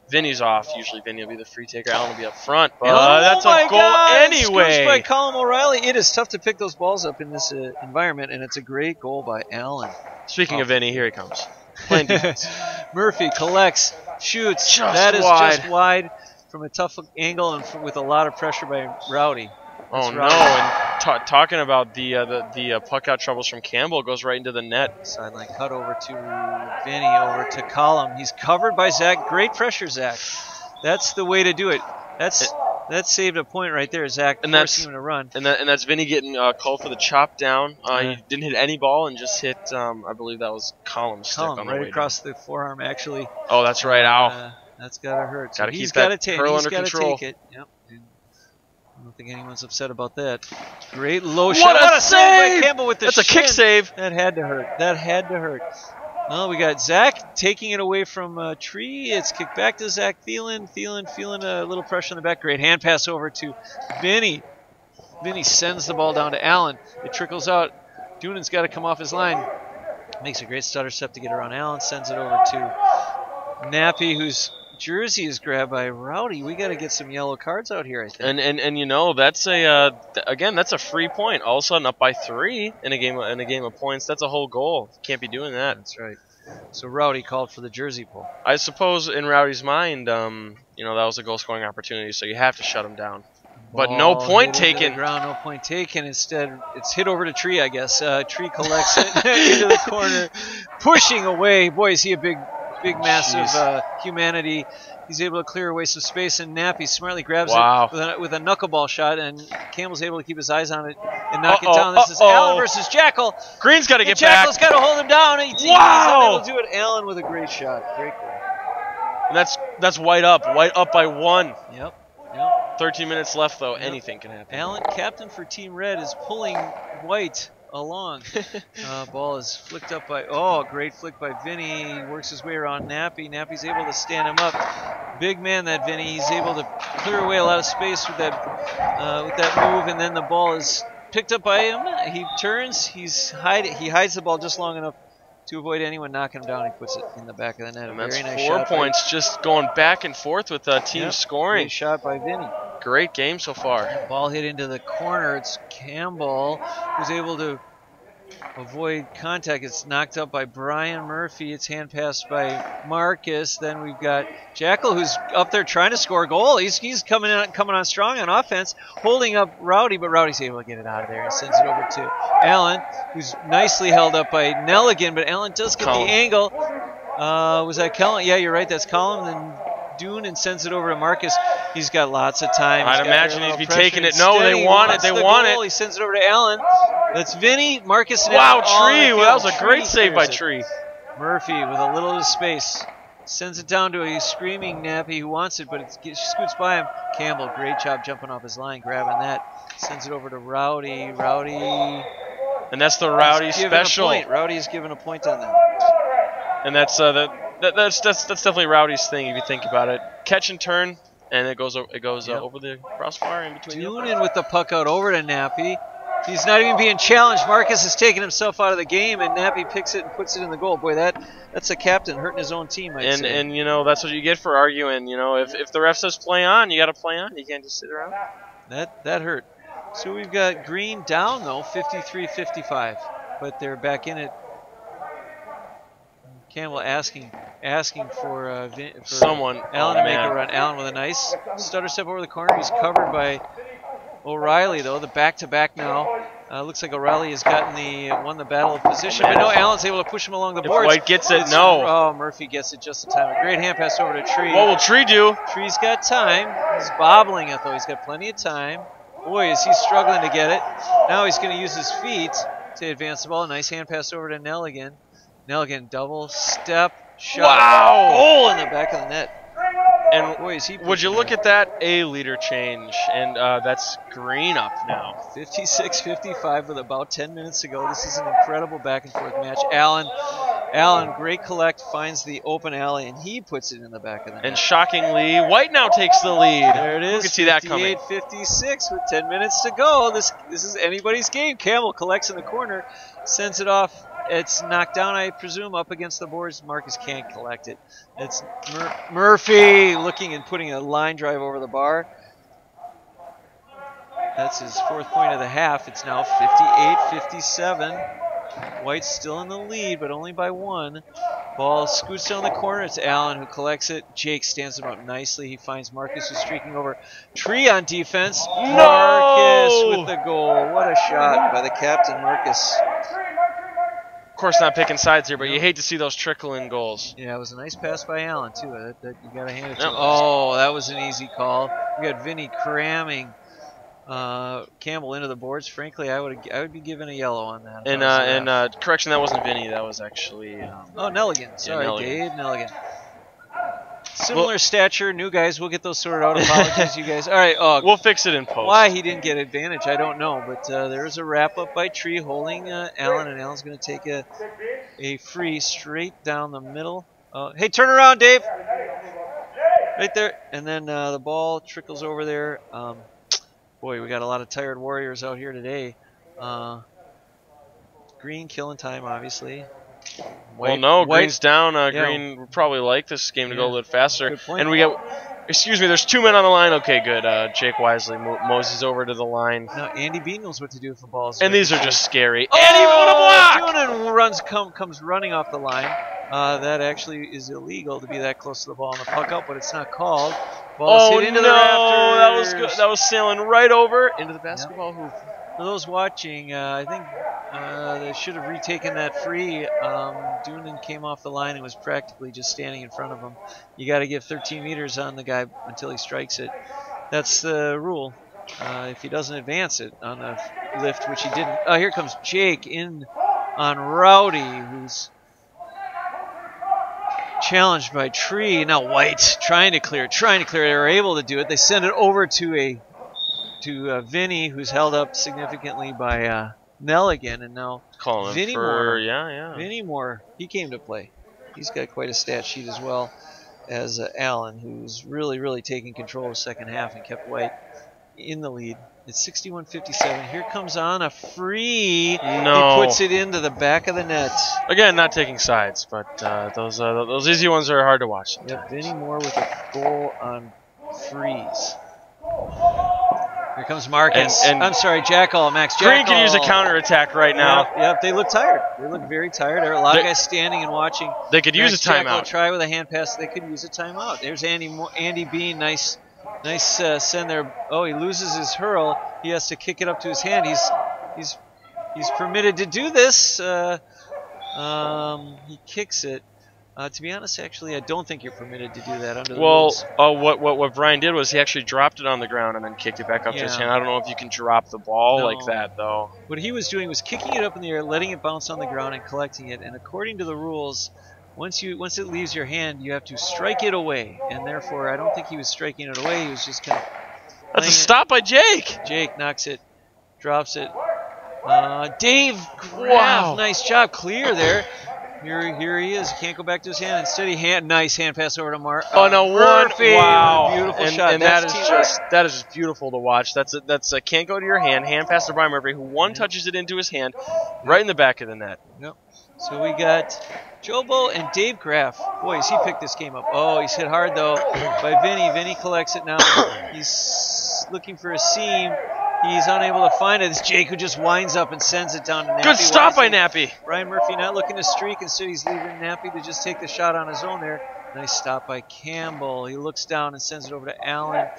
Vinny's off. Usually Vinny will be the free taker. Allen will be up front. But that's a goal anyway. By Colin O'Reilly. It is tough to pick those balls up in this environment, and it's a great goal by Allen. Speaking of Vinny, here he comes. Playing defense. Murphy collects, shoots. Just wide from a tough angle and with a lot of pressure by Rowdy. Oh no! And talking about the puck out troubles from Campbell, goes right into the net. Sideline cut over to Vinny, over to Column. He's covered by Zach. Great pressure, Zach. That's the way to do it. That saved a point right there, Zach. And forcing him to run. And that's Vinny getting called for the chop down. He didn't hit any ball and just hit. I believe that was Column's stick on the way right across the forearm, actually. Oh, that's right. Ow. That's gotta hurt. Gotta keep that curl under control. Take it. Yep. I don't think anyone's upset about that. Great low shot. What a save by Campbell with the That's a kick save. That had to hurt. Well, we got Zach taking it away from Tree. It's kicked back to Zach Thielen. Thielen feeling a little pressure on the back. Great hand pass over to Vinny. Vinny sends the ball down to Allen. It trickles out. Dunan's got to come off his line. Makes a great stutter step to get around Allen. Sends it over to Nappy, whose jersey is grabbed by Rowdy. We got to get some yellow cards out here, I think. And that's that's a free point. All of a sudden up by 3 in a game of points. That's a whole goal. Can't be doing that. That's right. So Rowdy called for the jersey pull. I suppose in Rowdy's mind, that was a goal scoring opportunity, so you have to shut him down. But no point taken. No point taken. Instead, it's hit over to Tree, I guess. Tree collects it into the corner, pushing away. Boy, is he a big massive humanity. He's able to clear away some space, and Nappy smartly grabs it with a knuckleball shot, and Campbell's able to keep his eyes on it and knock it down. This is Allen versus Jackal. Green's got to get back. Jackal's got to hold him down. He's unable to do it. Allen with a great shot. Great goal. And that's White up by 1. Yep. 13 minutes left, though. Yep. Anything can happen. Allen, captain for Team Red, is pulling White along. Ball is flicked up by, great flick by Vinny. He works his way around Nappy. Nappy's able to stand him up. Big man, that Vinny. He's able to clear away a lot of space with that move, and then the ball is picked up by him. He turns. He hides the ball just long enough to avoid anyone knocking him down. He puts it in the back of the net. And that's very nice 4 points, just going back and forth with team scoring. Great shot by Vinny. Great game so far. Ball hit into the corner. It's Campbell who's able to avoid contact. It's knocked up by Brian Murphy. It's hand passed by Marcus. Then we've got Jackal, who's up there trying to score a goal. He's coming on strong on offense, holding up Rowdy, but Rowdy's able to get it out of there and sends it over to Allen, who's nicely held up by Nelligan, but Allen does get the angle. Was that Cullen? Yeah, you're right. That's Cullen. Then Dune and sends it over to Marcus. He's got lots of time. I'd imagine he'd be taking it. No, they want it. They want it. He sends it over to Allen. That's Vinny, Marcus, and wow, Allen. Tree. Well, that was a great save by Tree. Murphy with a little space. Sends it down to a screaming Nappy who wants it, but it scoots by him. Campbell, great job jumping off his line, grabbing that. Sends it over to Rowdy. Rowdy. And that's the Rowdy special. Rowdy is given a point on that. And that's definitely Rowdy's thing if you think about it. Catch and turn, and it goes over the crossbar in between. Doonan with the puck out over to Nappy. He's not even being challenged. Marcus has taken himself out of the game, and Nappy picks it and puts it in the goal. Boy, that's a captain hurting his own team, I'd say. And you know, that's what you get for arguing. You know, if the ref says play on, you got to play on. You can't just sit around. That hurt. So we've got Green down, though, 53-55. But they're back in it. Campbell asking for someone. Allen to make a run. Allen with a nice stutter step over the corner. He's covered by O'Reilly, though. The back-to-back now. Looks like O'Reilly has won the battle of position. But no, Allen's able to push him along the boards. White gets it, no. Oh, Murphy gets it just in time. A great hand pass over to Tree. What will Tree do? Tree's got time. He's bobbling it, though. He's got plenty of time. Boy, is he struggling to get it. Now he's going to use his feet to advance the ball. Nice hand pass over to Nelligan. Nelligan double step shot. Wow! Goal in the back of the net. And boy, is he would you look at that A-leader change? And that's Green up now. 56-55 with about 10 minutes to go. This is an incredible back and forth match. Allen, great collect, finds the open alley, and he puts it in the back of the net. And shockingly, White now takes the lead. There it is. You can see that coming. 58-56 with 10 minutes to go. This is anybody's game. Campbell collects in the corner, sends it off. It's knocked down, I presume, up against the boards. Marcus can't collect it. It's Murphy looking and putting a line drive over the bar. That's his fourth point of the half. It's now 58-57. White's still in the lead, but only by one. Ball scoots down the corner. It's Allen who collects it. Jake stands him up nicely. He finds Marcus, who's streaking over. Tree on defense. No! Marcus with the goal. What a shot by the captain, Marcus. Of course, not picking sides here, but you hate to see those trickle-in goals. Yeah, it was a nice pass by Allen, too. That you got to hand it to him. Oh, that was an easy call. We got Vinny cramming Campbell into the boards. Frankly, I would be given a yellow on that. And correction, that wasn't Vinny. That was actually Nelligan. Sorry, Nelligan. Dave Nelligan. Similar stature, new guys. We'll get those sorted out. Apologies, you guys. All right. We'll fix it in post. Why he didn't get advantage, I don't know. But there's a wrap-up by Tree holding Allen, and Allen's going to take a free straight down the middle. Hey, turn around, Dave. Right there. And then the ball trickles over there. Boy, we got a lot of tired Warriors out here today. Green killing time, obviously. White, Green's down. Green would probably like this game to go a little faster. Good point. And we get, excuse me, there's 2 men on the line. Okay, good. Jake Wisely moses over to the line. Now Andy B knows what to do for balls. And these are just scary. Oh, Andy, what a block! Comes running off the line. That actually is illegal to be that close to the ball on the puck out, but it's not called. Ball's hit into the rafters. That was good. That was sailing right over into the basketball hoop. For those watching, I think they should have retaken that free. Doonan came off the line and was practically just standing in front of him. You got to give 13 meters on the guy until he strikes it. That's the rule. If he doesn't advance it on the lift, which he didn't. Here comes Jake in on Rowdy, who's challenged by Tree. Now White trying to clear. They were able to do it. They send it over to Vinny, who's held up significantly by Nelligan, and now Vinny Moore. Vinny Moore, he came to play. He's got quite a stat sheet as well as Allen, who's really taking control of the second half and kept White in the lead. It's 61-57. Here comes on a free. No. He puts it into the back of the net. Again, not taking sides, but those easy ones are hard to watch sometimes. Yep, Vinny Moore with a goal on freeze. Here comes Marcus. And I'm sorry, Jackal. Max Jackal. Green could use a counterattack right now. Yep, they look tired. They look very tired. There are a lot of guys standing and watching. They could use a Jackal timeout. try with a hand pass. They could use a timeout. There's Andy Bean. Nice send there. Oh, he loses his hurl. He has to kick it up to his hand. He's permitted to do this. He kicks it. To be honest, actually, I don't think you're permitted to do that under the rules. What Brian did was he actually dropped it on the ground and then kicked it back up to his hand. I don't know if you can drop the ball like that, though. What he was doing was kicking it up in the air, letting it bounce on the ground, and collecting it. And according to the rules, once it leaves your hand, you have to strike it away. And therefore, I don't think he was striking it away. He was just kind of. That's a stop by Jake. Jake knocks it, drops it. Dave Graff, nice job, clear there. Here he is. He can't go back to his hand. Instead, nice hand pass over to Mark. Murphy. Wow, beautiful shot. And that is just beautiful to watch. That's a can't go to your hand. Hand pass to Brian Murphy, who touches it into his hand, right in the back of the net. Yep. So we got Jobo and Dave Graff. Boy, has he picked this game up. Oh, he's hit hard though by Vinny. Vinny collects it now. He's looking for a seam. He's unable to find it. It's Jake who just winds up and sends it down to Nappy. Good stop by Nappy. Brian Murphy not looking to streak. Instead, he's leaving Nappy to just take the shot on his own there. Nice stop by Campbell. He looks down and sends it over to Allen.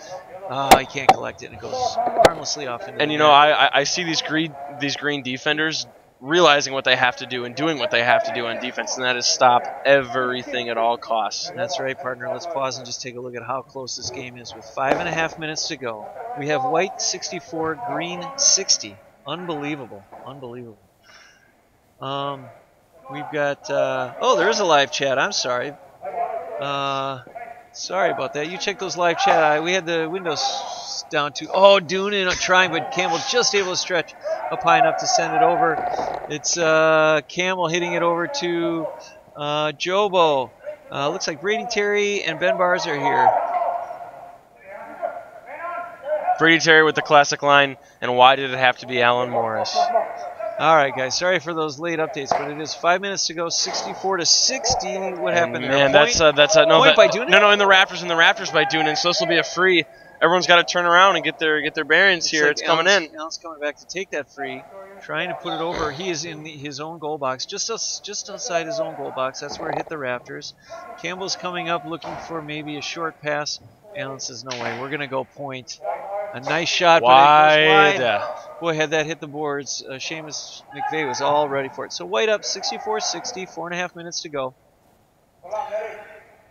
He can't collect it, and it goes harmlessly off into the net. I see these green defenders realizing what they have to do and doing what they have to do on defense, and that is stop everything at all costs. That's right, partner. Let's pause and just take a look at how close this game is with 5.5 minutes to go. We have white 64, green 60. Unbelievable. Unbelievable. We've got, there is a live chat. I'm sorry. Sorry about that. You check those live chat. We had the windows down to, Doonan trying, but Campbell just able to stretch up high enough to send it over. It's Campbell hitting it over to Jobo. Looks like Brady Terry and Ben Bars are here. Brady Terry with the classic line, and why did it have to be Alan Morris? All right, guys. Sorry for those late updates, but it is 5 minutes to go. 64-60. What happened there? Man, that's a point by Doonan? No, in the Raptors by Doonan. So this will be a free. Everyone's got to turn around and get their bearings here. It's coming in. Allen's coming back to take that free, trying to put it over. He is in his own goal box, just outside his own goal box. That's where it hit the Raptors. Campbell's coming up looking for maybe a short pass. Allen says, no way, we're going to go point. A nice shot, but it goes wide. Boy, had that hit the boards, Seamus McVeigh was all ready for it. So white up, 64-60, 4.5 minutes to go.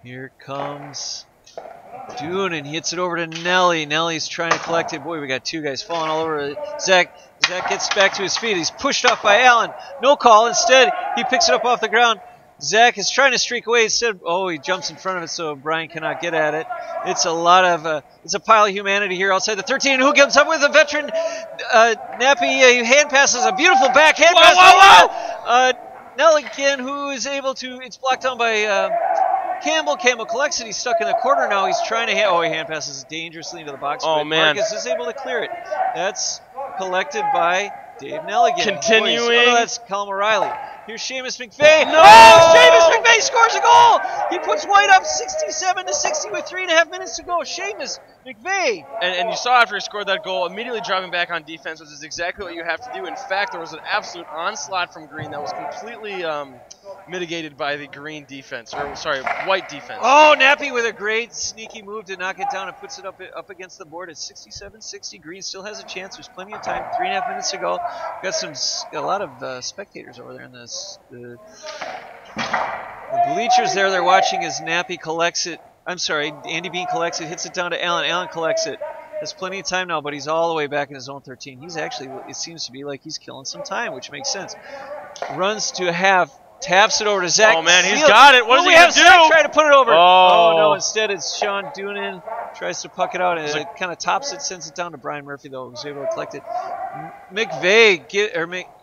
Here comes Doonan, hits it over to Nelly. Nelly's trying to collect it. Boy, we got two guys falling all over. Zach gets back to his feet. He's pushed off by Allen. No call. Instead, he picks it up off the ground. Zach is trying to streak away. Instead, he jumps in front of it, so Brian cannot get at it. It's it's a pile of humanity here outside the 13. Who comes up with a veteran? Nappy hand passes a beautiful backhand pass. Whoa! Nelligan, who is able to. It's blocked down by Campbell. Campbell collects it. He's stuck in the corner now. He's trying to. He hand passes dangerously into the box. Oh, but man! Marcus is able to clear it. That's collected by Dave Nelligan. Continuing. That's Colin O'Reilly. Here's Seamus McVeigh. No! Seamus McVeigh scores a goal. He puts White up 67-60 with 3.5 minutes to go. Seamus McVeigh. And you saw after he scored that goal, immediately driving back on defense, which is exactly what you have to do. In fact, there was an absolute onslaught from Green that was completely mitigated by the Green defense, White defense. Oh, Nappy with a great sneaky move to knock it down and puts it up against the board at 67-60. Green still has a chance. There's plenty of time. 3.5 minutes to go. Got a lot of spectators over there in the bleachers there. They're watching as Nappy collects it. I'm sorry, Andy Bean collects it, hits it down to Allen. Allen collects it. Has plenty of time now, but he's all the way back in his own 13. He's actually, it seems to be like he's killing some time, which makes sense. Runs to half, taps it over to Zach. Oh, man, he's got it. What is he going to do? Zach trying to put it over. Oh, no, instead it's Sean Doonan. Tries to puck it out, and it kind of tops it, sends it down to Brian Murphy, though, who's able to collect it. McVeigh,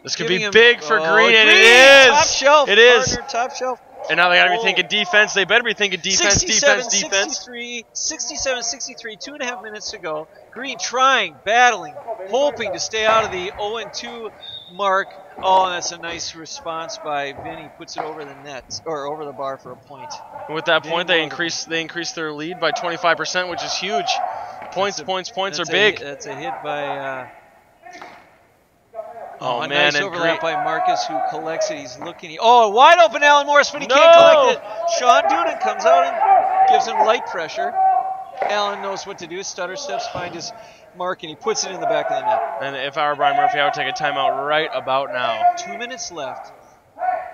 this could be big for Green, and it is. Top shelf. It is. Partner, top shelf. And now they got to be thinking defense. They better be thinking defense, defense. 67-63, 2.5 minutes to go. Green trying, battling, hoping to stay out of the 0-2 mark. Oh, and that's a nice response by Vinny. Puts it over the net, or over the bar for a point. And with that point, they increase their lead by 25%, which is huge. Points are big. That's a hit by. Oh, a man, nice and overlap by Marcus, who collects it. He's looking. Oh, wide open Alan Morris, but he can't collect it. Sean Doonan comes out and gives him light pressure. Alan knows what to do. Stutter steps, find his mark, and he puts it in the back of the net. And if I were Brian Murphy, I would take a timeout right about now. 2 minutes left.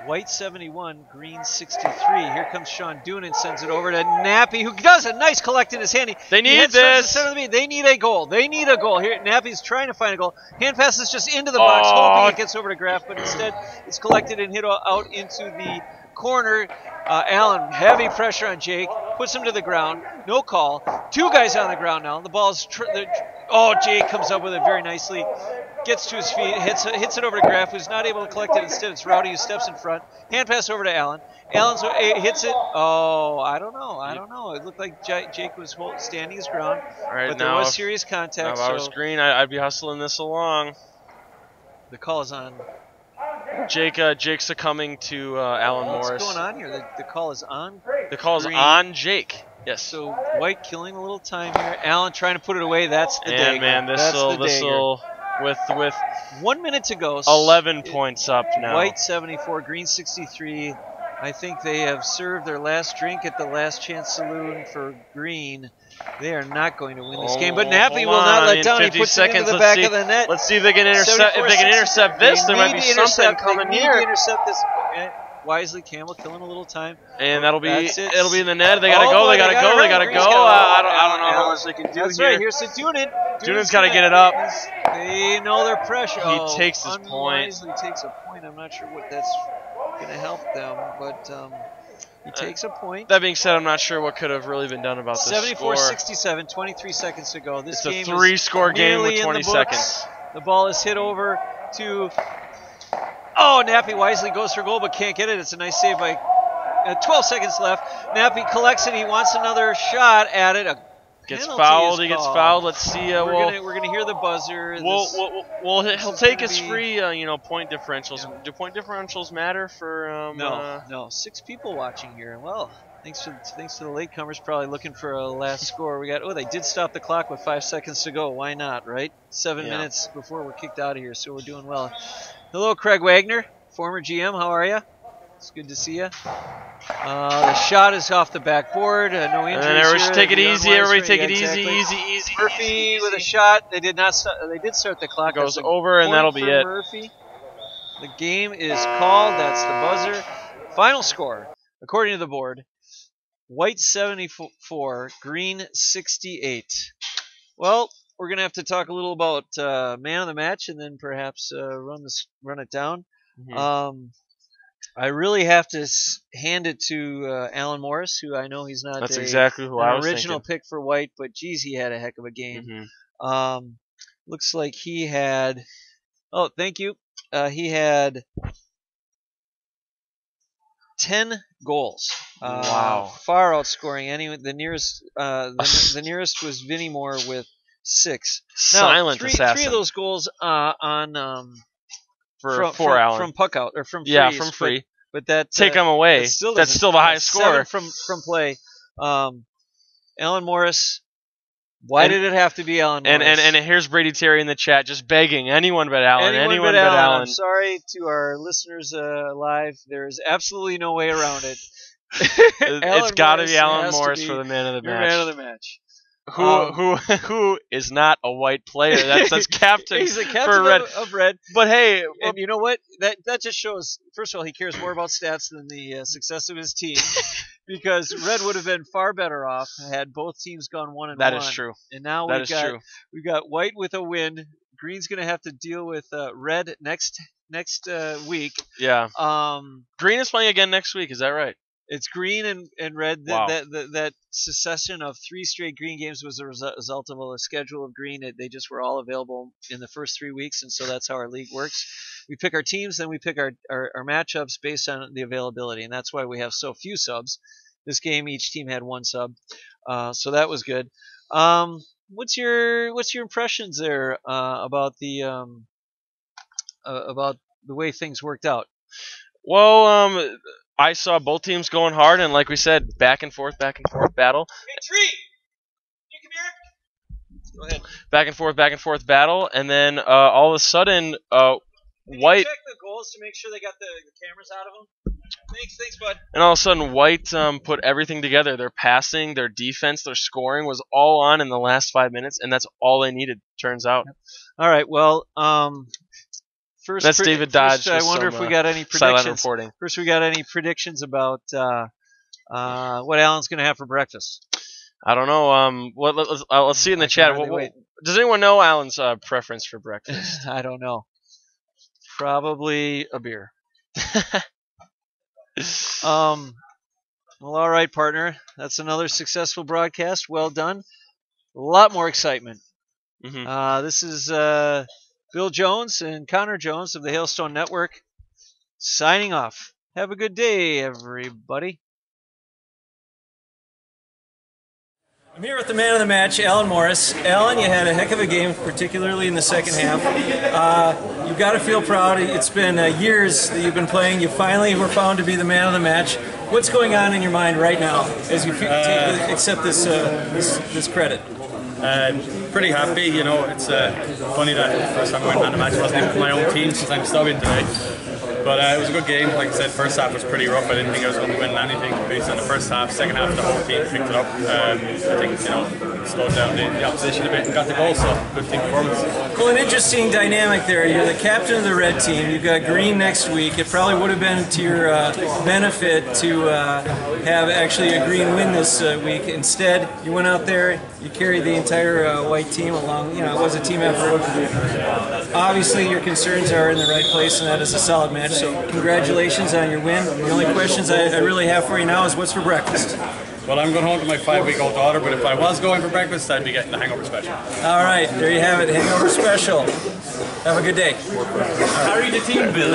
White 71, Green 63. Here comes Sean Doonan, sends it over to Nappy, who does a nice collect in his hand. They need this. They need a goal. They need a goal. Here, Nappy's trying to find a goal. Hand passes just into the box, hoping it gets over to Graff, but instead it's collected and hit out into the corner. Allen, heavy pressure on Jake, puts him to the ground. No call. 2 guys on the ground now. The ball's... Jake comes up with it very nicely. Gets to his feet, hits it over to Graff, who's not able to collect it. Instead, it's Rowdy who steps in front. Hand pass over to Allen. Allen hits it. Oh, I don't know. It looked like Jake was standing his ground, but there was serious contact. If I was Green, I'd be hustling this along. The call is on. Jake succumbing to Alan Morris. What's going on here? The call is on. The call is on Jake. Yes. So White killing a little time here. Allen trying to put it away. That's the dagger. And man, this'll with 1 minute to go. 11 points up now. White 74, Green 63. I think they have served their last drink at the Last Chance Saloon for Green. They are not going to win this game, but Nappy will not let down. He puts it into the back of the net. Let's see if they can intercept. If they can intercept this, there might be something coming here. They need to intercept this. Wisely, Campbell killing a little time. And it'll be in the net. They gotta go. They gotta go. They gotta go. I don't know how much they can do That's here. Right. Here's the Doonan. Dunan's got to get it up. They know their pressure. He takes his point. He takes a point. I'm not sure what that's going to help them, but he takes a point. That being said, I'm not sure what could have really been done about this 74-67, 23 seconds to go. This game is a 3-score game with 20 seconds. The ball is hit over to... Oh, Nappy wisely goes for goal but can't get it. It's a nice save by 12 seconds left. Nappy collects it. He wants another shot at it. Gets fouled. He gets fouled. Let's see. We're gonna hear the buzzer. He'll take his free point differentials. Yeah. Do point differentials matter for? No. 6 people watching here. Well, thanks to the latecomers probably looking for a last score. They did stop the clock with 5 seconds to go. Why not, right? 7 minutes before we're kicked out of here, so we're doing well. Hello, Craig Wagner, former GM. How are you? It's good to see you. The shot is off the backboard. No injuries. And everybody take it easy. Everybody take it easy. Murphy with a shot. They did not. They did start the clock. Goes over, and that'll be it. Murphy. The game is called. That's the buzzer. Final score, according to the board: White 74, Green 68. Well, we're gonna have to talk a little about man of the match, and then perhaps run it down. Mm-hmm. I really have to hand it to Alan Morris, who I know he's not That's exactly who I was original thinking. Pick for White, but geez, he had a heck of a game. Mm-hmm. Looks like he had. Oh, thank you. He had 10 goals. Wow! Far outscoring anyone. The nearest the nearest was Vinnie Moore with 6. Silent assassin. 3 of those goals from puck out or from free. Yeah, from free. But that take them away. That's still the highest score from play. Alan Morris. Why did it have to be Alan Morris? And here's Brady Terry in the chat just begging anyone but Alan. Anyone but Alan. I'm sorry to our listeners live. There's absolutely no way around it. It's got to be Alan Morris for the man of the match. Man of the match. Who is not a White player? That's captain. He's a captain for Red. Of Red. But hey, and you know what? That just shows. First of all, he cares more about stats than the success of his team, because Red would have been far better off had both teams gone 1-1. That is true. And now we've got White with a win. Green's going to have to deal with Red next week. Yeah. Green is playing again next week. Is that right? It's Green and Red. Wow. That succession of 3 straight Green games was a result of a schedule of Green. They just were all available in the first 3 weeks, and so that's how our league works. We pick our teams, then we pick our matchups based on the availability, and that's why we have so few subs. This game, each team had 1 sub, so that was good. What's your impressions there about the way things worked out? Well, I saw both teams going hard, and like we said, back and forth battle. Hey, Tree! You come here? Go ahead. Back and forth battle, and then all of a sudden, White. Check the goals to make sure they got the cameras out of them. Thanks, bud. And all of a sudden, White put everything together. Their passing, their defense, their scoring was all on in the last 5 minutes, and that's all they needed. Turns out. All right. Well, first that's David Dodge. First, I wonder if we got any predictions. First, we got any predictions about what Alan's going to have for breakfast. I don't know. Let's see in the chat. Does anyone know Alan's preference for breakfast? I don't know. Probably a beer. Well, all right, partner. That's another successful broadcast. Well done. A lot more excitement. Mm-hmm. This is Bill Jones and Connor Jones of the Hailstone Network signing off. Have a good day, everybody. I'm here with the man of the match, Alan Morris. Alan, you had a heck of a game, particularly in the second half. You've got to feel proud. It's been years that you've been playing. You finally were found to be the man of the match. What's going on in your mind right now as you accept this credit? Pretty happy, you know. It's funny that the first time I went man of the match wasn't even my own team since I'm subbing today. But it was a good game. Like I said, first half was pretty rough. I didn't think I was going to win anything based on the first half. Second half, the whole team picked it up. I think, you know, slowed down the opposition a bit and got the goal, so good team performance. Well, an interesting dynamic there. You're the captain of the red team. You've got green next week. It probably would have been to your benefit to have actually a green win this week. Instead, you went out there, you carried the entire white team along. You know, it was a team effort. Obviously, your concerns are in the right place, and that is a solid match. So congratulations on your win. The only questions I really have for you now is what's for breakfast? Well, I'm going home to my 5-week-old daughter, but if I was going for breakfast, I'd be getting the hangover special. All right, there you have it, hangover special. Have a good day. Carry the team, Bill.